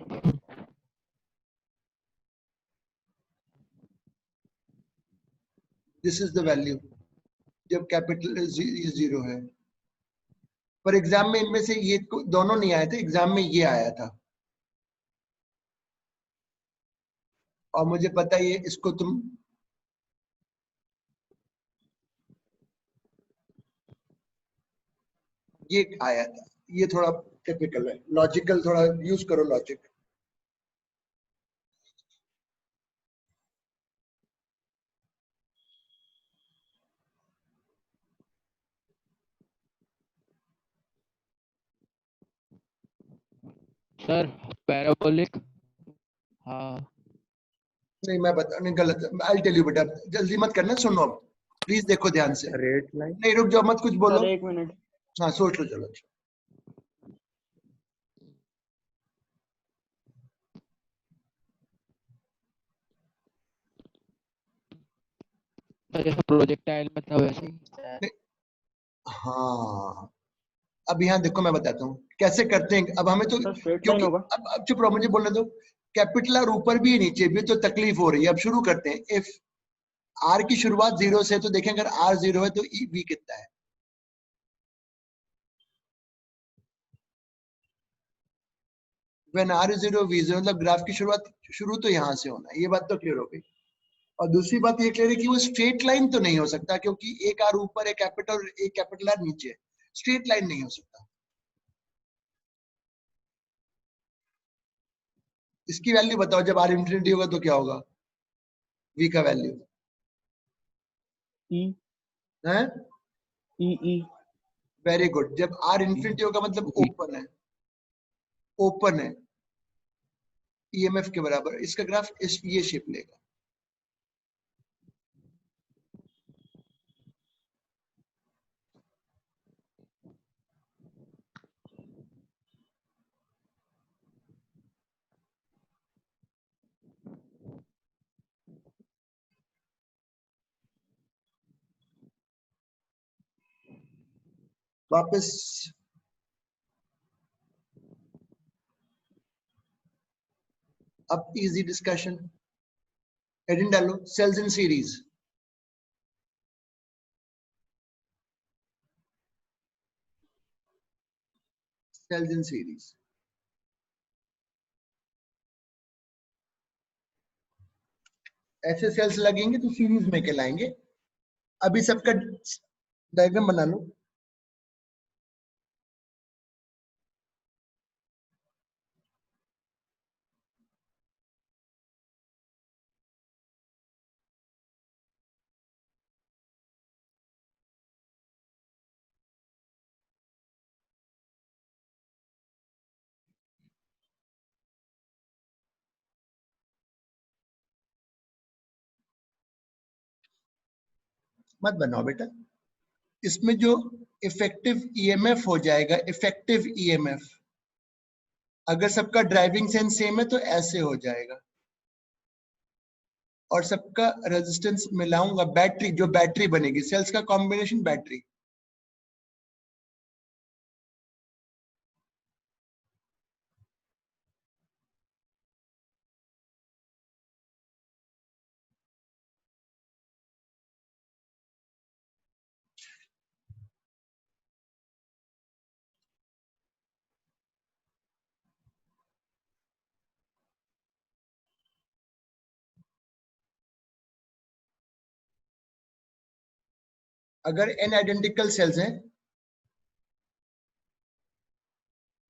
This is the value जब कैपिटल 0 है। पर एग्जाम में इनमें से ये दोनों नहीं आए थे, एग्जाम में ये आया था, और मुझे पता है ये, इसको तुम ये आया था, ये थोड़ा टिपिकल है, लॉजिकल, थोड़ा यूज करो लॉजिक। सर पैराबोलिक, हाँ। नहीं, मैं बता, नहीं गलत, आई टेल यू बेटा, जल्दी मत करना, सुनो अब प्लीज, देखो ध्यान से। Red line. नहीं रुक जाओ, मत कुछ बोलो। सर एक मिनट। हाँ सोच लो, चलो। सर जैसा प्रोजेक्टाइल में था वैसे ही। हाँ, अब यहाँ देखो, मैं बताता हूँ कैसे करते हैं। अब हमें तो, सर स्ट्रेट लाइन क्योंकि होगा। अब चुप रहो, मुझे बोलने दो। कैपिटल आर ऊपर भी है नीचे भी, तो तकलीफ हो रही है। अब शुरू करते हैं। इफ आर की शुरुआत 0 से, तो देखें अगर आर 0 है तो ई वी कितना है। व्हेन आर इज 0 वी 0, मतलब ग्राफ की शुरू तो यहां से होना है। ये बात तो क्लियर हो गई। और दूसरी बात ये क्लियर है कि वो स्ट्रेट लाइन तो नहीं हो सकता, क्योंकि एक आर ऊपर है कैपिटल और एक कैपिटल आर नीचे, स्ट्रेट लाइन नहीं हो सकता। इसकी वैल्यू बताओ, जब आर इंफिनिटी होगा तो क्या होगा v का वैल्यू ई है? E very good. जब आर इंफिनिटी होगा मतलब ओपन है, ओपन है, ईएमएफ के बराबर, इसका ग्राफ ये शेप लेगा। वापस अब इजी डिस्कशन, हेडिंग डालो, cells in series. Cells in series, ऐसे सेल्स लगेंगे तो सीरीज में कहलाएंगे। अभी सबका डायग्राम बना लो। मत बनाओ बेटा, इसमें जो इफेक्टिव ईएमएफ हो जाएगा, इफेक्टिव ईएमएफ, अगर सबका ड्राइविंग सेंस सेम है तो ऐसे हो जाएगा। और सबका रेजिस्टेंस मिलाऊंगा, बैटरी, जो बैटरी बनेगी, सेल्स का कॉम्बिनेशन बैटरी। अगर n आइडेंटिकल सेल्स हैं,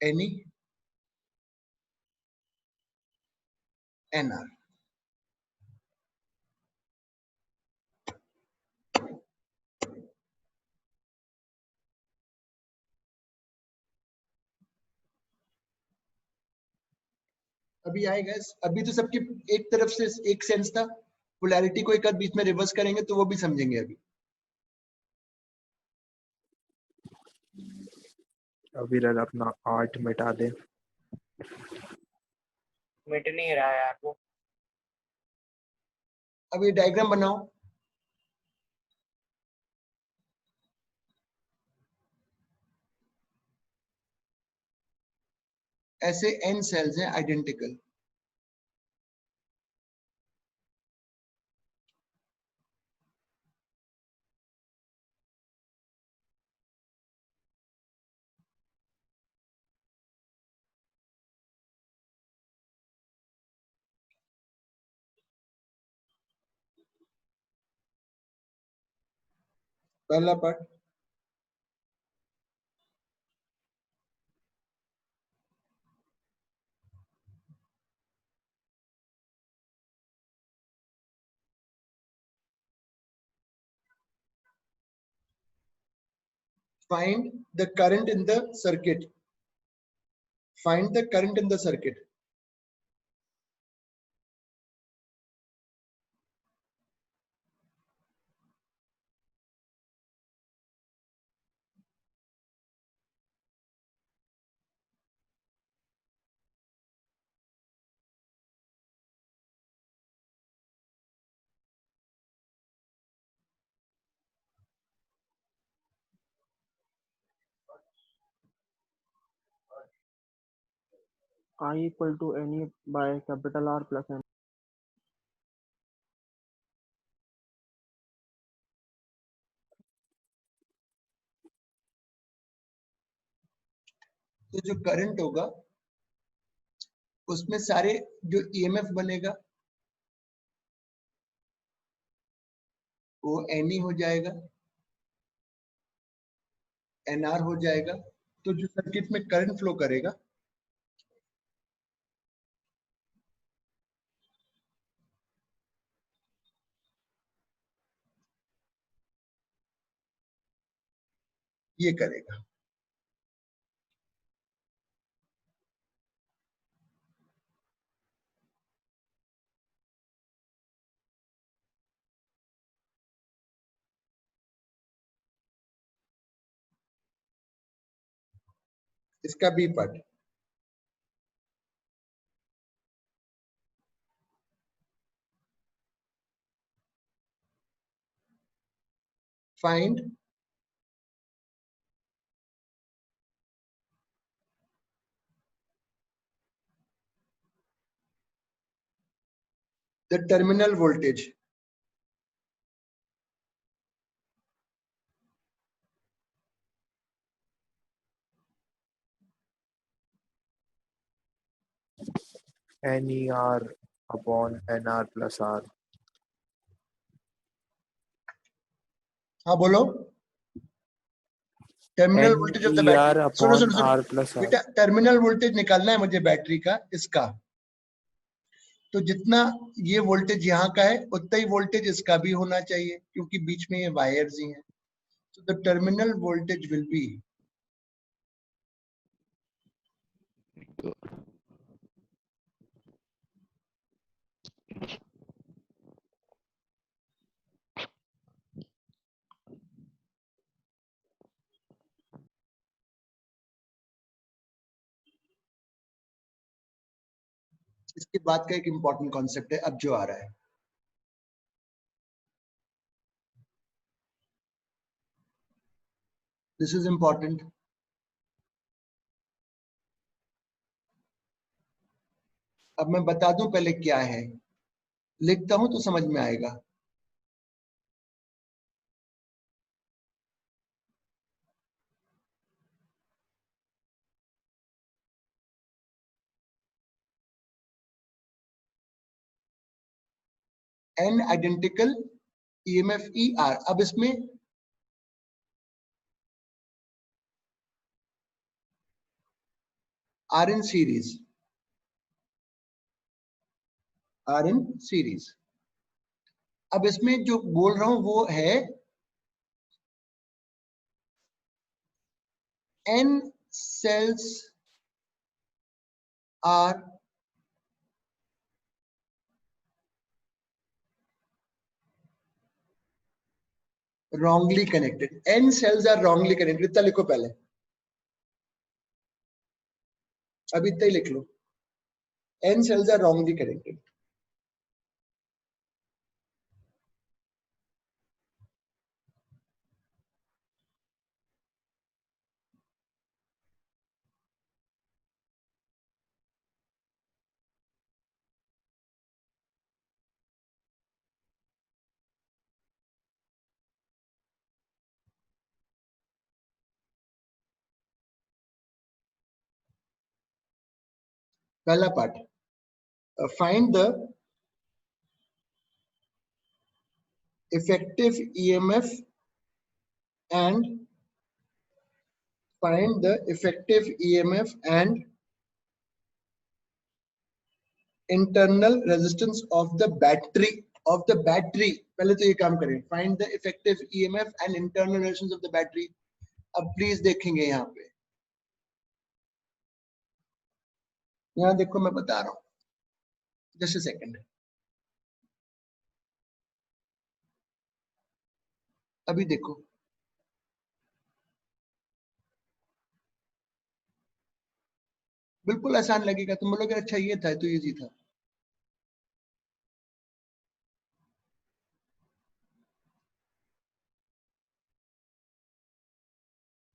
एनी nr, अभी आएगा। अभी तो सबके एक तरफ से एक सेंस था, पोलैरिटी को एक आध बीच में रिवर्स करेंगे तो वो भी समझेंगे। अभी विरल अपना आर्ट मिटा दे। मिट नहीं रहा है यार वो। अब ये डायग्राम बनाओ। ऐसे n सेल्स हैं आइडेंटिकल, पहला part. Find the current in the circuit. Find the current in the circuit. I equal to NE by capital R plus N. तो जो करंट होगा उसमें सारे जो ईएमएफ बनेगा वो एनई हो जाएगा, एनआर हो जाएगा। तो जो सर्किट में करंट फ्लो करेगा ये करेगा। इसका B part, find the terminal voltage NER upon NR plus R. हाँ बोलो। Terminal voltage of the NER battery, सुनो सुनो upon सुनो R plus R. बेटा, टर्मिनल वोल्टेज निकालना है मुझे बैटरी का, इसका। तो जितना ये वोल्टेज यहाँ का है उतना ही वोल्टेज इसका भी होना चाहिए, क्योंकि बीच में ये वायर्स ही हैं। तो the terminal voltage will be इसके बाद का एक इंपॉर्टेंट कॉन्सेप्ट है अब जो आ रहा है। This is important. अब मैं बता दूं पहले क्या है, लिखता हूं तो समझ में आएगा। N identical EMF E R. अब इसमें R in series, R in series. अब इसमें जो बोल रहा हूं वो है n cells are wrongly connected. n cells are wrongly connected। इतना लिखो पहले, अभी इतना ही लिख लो। n cells are wrongly connected। पहला part, find the effective EMF and find the effective EMF and internal resistance of the battery, पहले तो ये काम करें, find the effective EMF and internal resistance of the battery। अब please देखेंगे यहाँ पे, यहाँ देखो मैं बता रहा हूँ, जस्ट अ सेकंड। अभी देखो, बिल्कुल आसान लगेगा, तुम बोलोगे अच्छा ये था तो इजी था।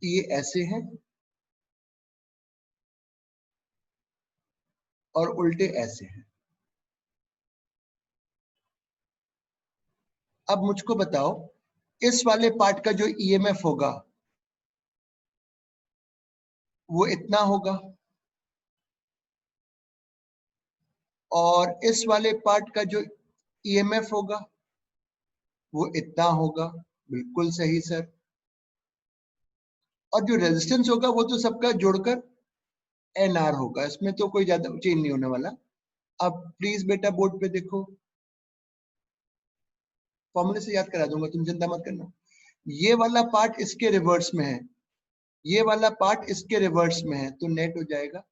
ये ऐसे हैं और उल्टे ऐसे हैं। अब मुझको बताओ, इस वाले पार्ट का जो ईएमएफ होगा वो इतना होगा, और इस वाले पार्ट का जो ईएमएफ होगा वो इतना होगा। बिल्कुल सही सर। और जो रेजिस्टेंस होगा वो तो सबका जोड़कर एनआर होगा, इसमें तो कोई ज्यादा चेंज नहीं होने वाला। अब प्लीज बेटा बोर्ड पे देखो, फॉर्मूले से याद करा दूंगा, तुम चिंता मत करना। ये वाला पार्ट इसके रिवर्स में है, ये वाला पार्ट इसके रिवर्स में है, तो नेट हो जाएगा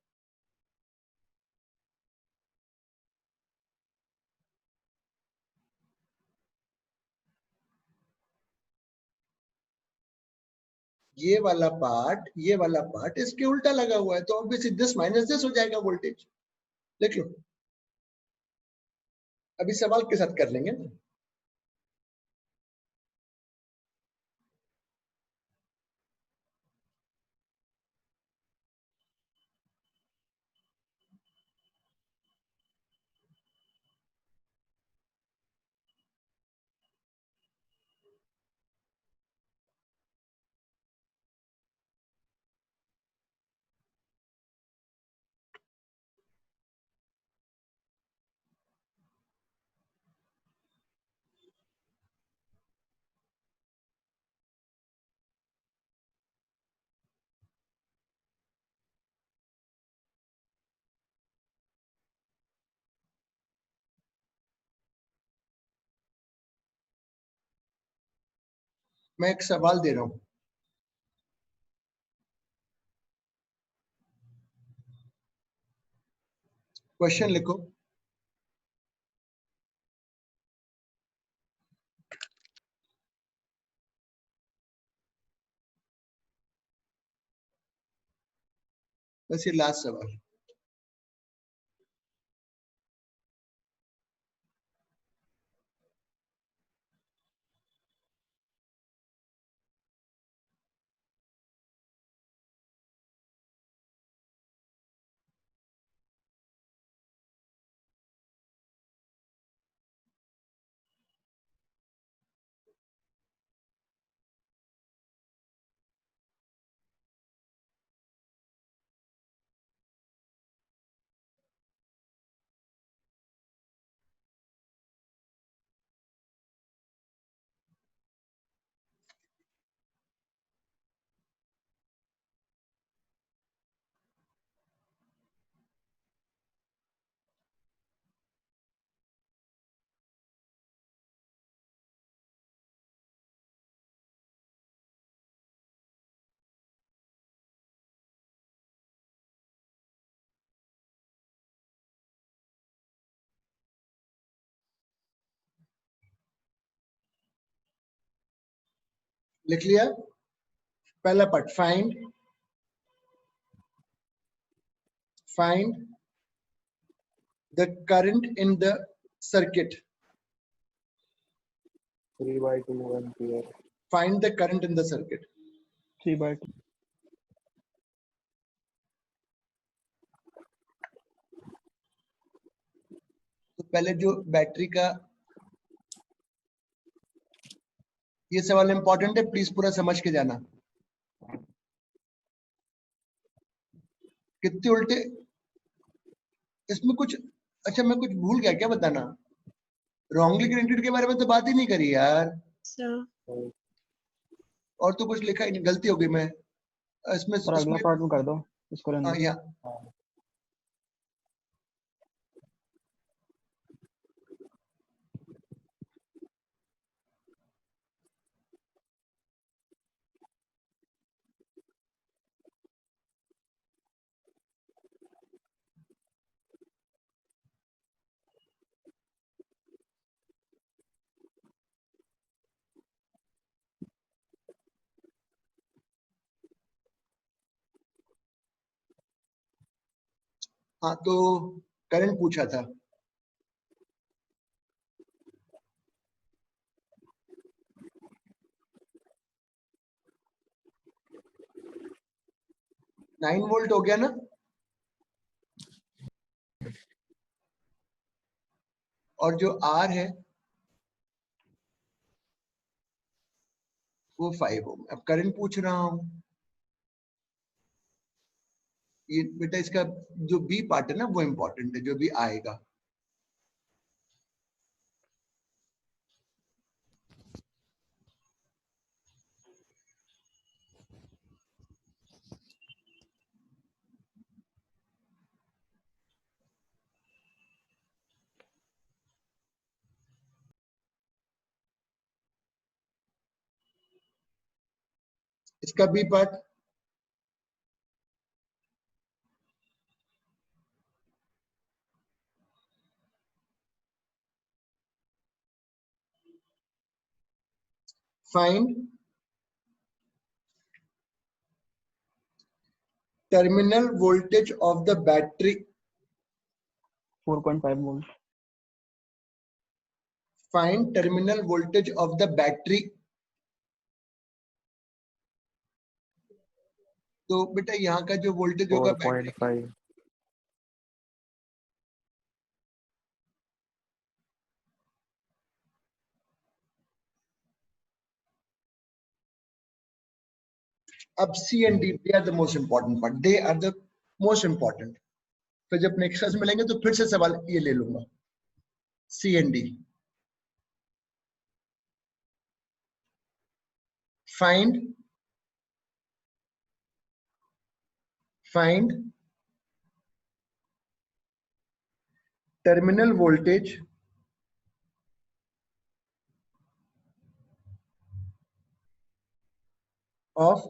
ये वाला पार्ट इसके उल्टा लगा हुआ है, तो ऑब्वियसली दिस माइनस दिस हो जाएगा वोल्टेज। देख लो, अभी सवाल के साथ कर लेंगे ना। मैं एक सवाल दे रहा हूं, क्वेश्चन लिखो। बस ये लास्ट सवाल। लिख लिया? पहला part, find the current in the circuit. 3/2 ampere. Find the current in the circuit. 3/2. तो पहले जो बैटरी का, ये सवाल इंपॉर्टेंट है, प्लीज पूरा समझ के जाना। कितने उल्टे इसमें कुछ, अच्छा मैं कुछ भूल गया क्या बताना? रॉन्गली ग्राउंडेड के बारे में तो बात ही नहीं करी यार। और तो कुछ लिखा ही नहीं, गलती हो गई। मैं इसमें और अगला पार्ट में कर दो इसको रहने हाँ दो। यहाँ हाँ, तो करंट पूछा था। नाइन वोल्ट हो गया ना? और जो आर है वो 5 ओम। अब करंट पूछ रहा हूं, ये बेटा इसका जो बी पार्ट है ना वो इंपॉर्टेंट है, जो भी आएगा। इसका B part find terminal voltage of the battery. 4.5 volt. Find terminal voltage of the battery. तो बेटा यहाँ का जो वोल्टेज होगा बैटरी 4.5। अब C and D they are the most important part, they are the most important. तो जब next class मिलेंगे तो फिर से सवाल ये ले लूंगा, C and D. Find terminal voltage of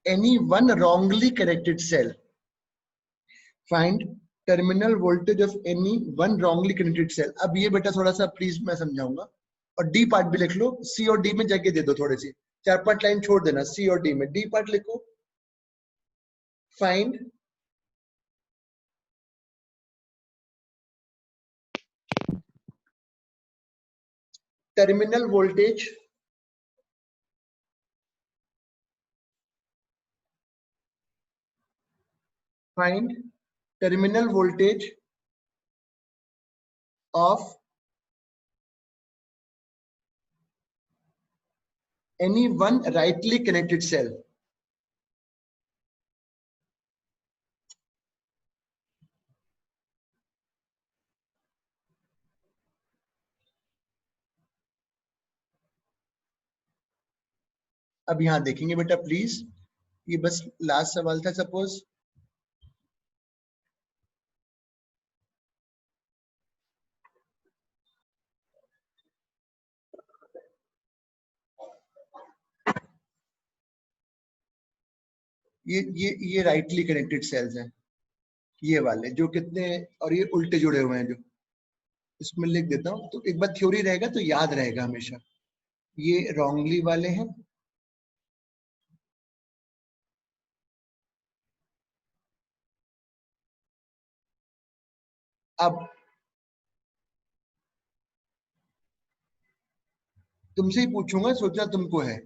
any one wrongly connected cell. Find terminal voltage of any one wrongly connected cell. अब ये बेटा थोड़ा सा प्लीज मैं समझाऊंगा, और डी पार्ट भी लिख लो, सी और डी में जगह दे दो थोड़ी सी, 4-5 लाइन छोड़ देना सी और डी में, डी पार्ट लिखो। Find terminal voltage find terminal voltage of any one rightly connected cell. अब यहां देखेंगे बेटा प्लीज, ये बस लास्ट सवाल था। सपोज ये राइटली कनेक्टेड सेल्स हैं, ये वाले जो कितने, और ये उल्टे जुड़े हुए हैं जो, इसमें लिख देता हूं तो एक बार थ्योरी रहेगा तो याद रहेगा हमेशा। ये रॉन्गली वाले हैं, अब तुमसे ही पूछूंगा, सोचना तुमको है,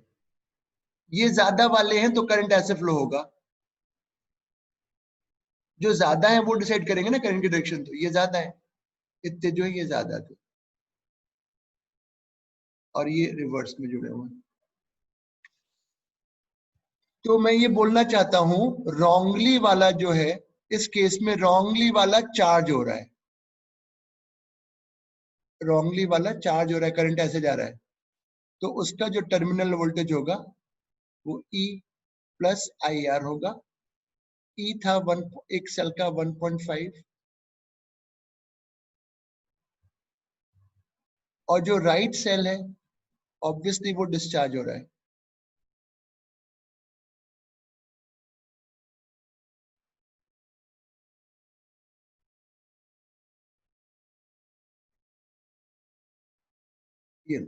ये ज्यादा वाले हैं तो करंट ऐसे फ्लो होगा, जो ज्यादा है वो डिसाइड करेंगे ना करंट की डायरेक्शन, तो ये ज्यादा है, इतने जो है ये ज्यादा थे, और ये रिवर्स में जुड़े हुए हैं। तो मैं ये बोलना चाहता हूं रॉन्गली वाला जो है, इस केस में रॉन्गली वाला चार्ज हो रहा है, रॉन्गली वाला चार्ज हो रहा है, करंट ऐसे जा रहा है, तो उसका जो टर्मिनल वोल्टेज होगा वो E प्लस आई आर होगा। E था एक सेल का 1.5, और जो राइट सेल है ऑब्वियसली वो डिस्चार्ज हो रहा है, ये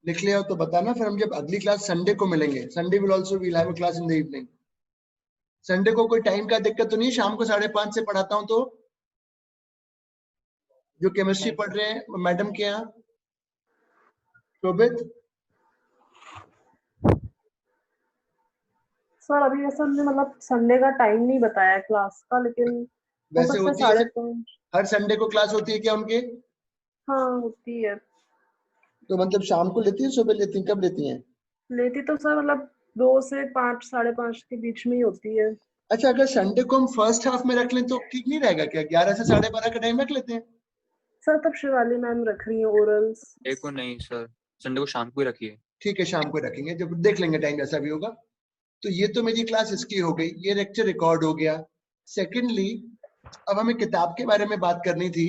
लिख लिया हो तो बताना, फिर हम जब अगली क्लास संडे को मिलेंगे, Sunday will also will have a class in the evening. Sunday को कोई टाइम का दिक्कत तो नहीं, शाम को 5:30 से पढ़ाता हूँ, तो जो केमिस्ट्री पढ़ रहे हैं मैडम के यहाँ, शोभित सर अभी वैसे हमने मतलब संडे का टाइम नहीं बताया क्लास का, लेकिन हो वैसे सकता है होती है 5:30। हर संडे को क्लास होती है क्या उनके? हाँ होती है। तो मतलब शाम को लेती है, सुबह लेती है, कब लेती हैं? लेती तो सर मतलब 2 से 5, 5:30 के बीच में ही होती है। अच्छा, अगर संडे को हम फर्स्ट हाफ में रख लें तो ठीक नहीं रहेगा क्या? 11 से 12:30 का टाइम रख लेते हैं। सर तब शिवाली मैम रख रही है ओरल्स। देखो नहीं सर, संडे को शाम को ही रखिए। ठीक है, शाम को रखेंगे, जब देख लेंगे टाइम जैसा भी होगा। तो ये तो मेरी क्लास इसकी हो गई, ये लेक्चर रिकॉर्ड हो गया। सेकेंडली, अब हमें किताब के बारे में बात करनी थी।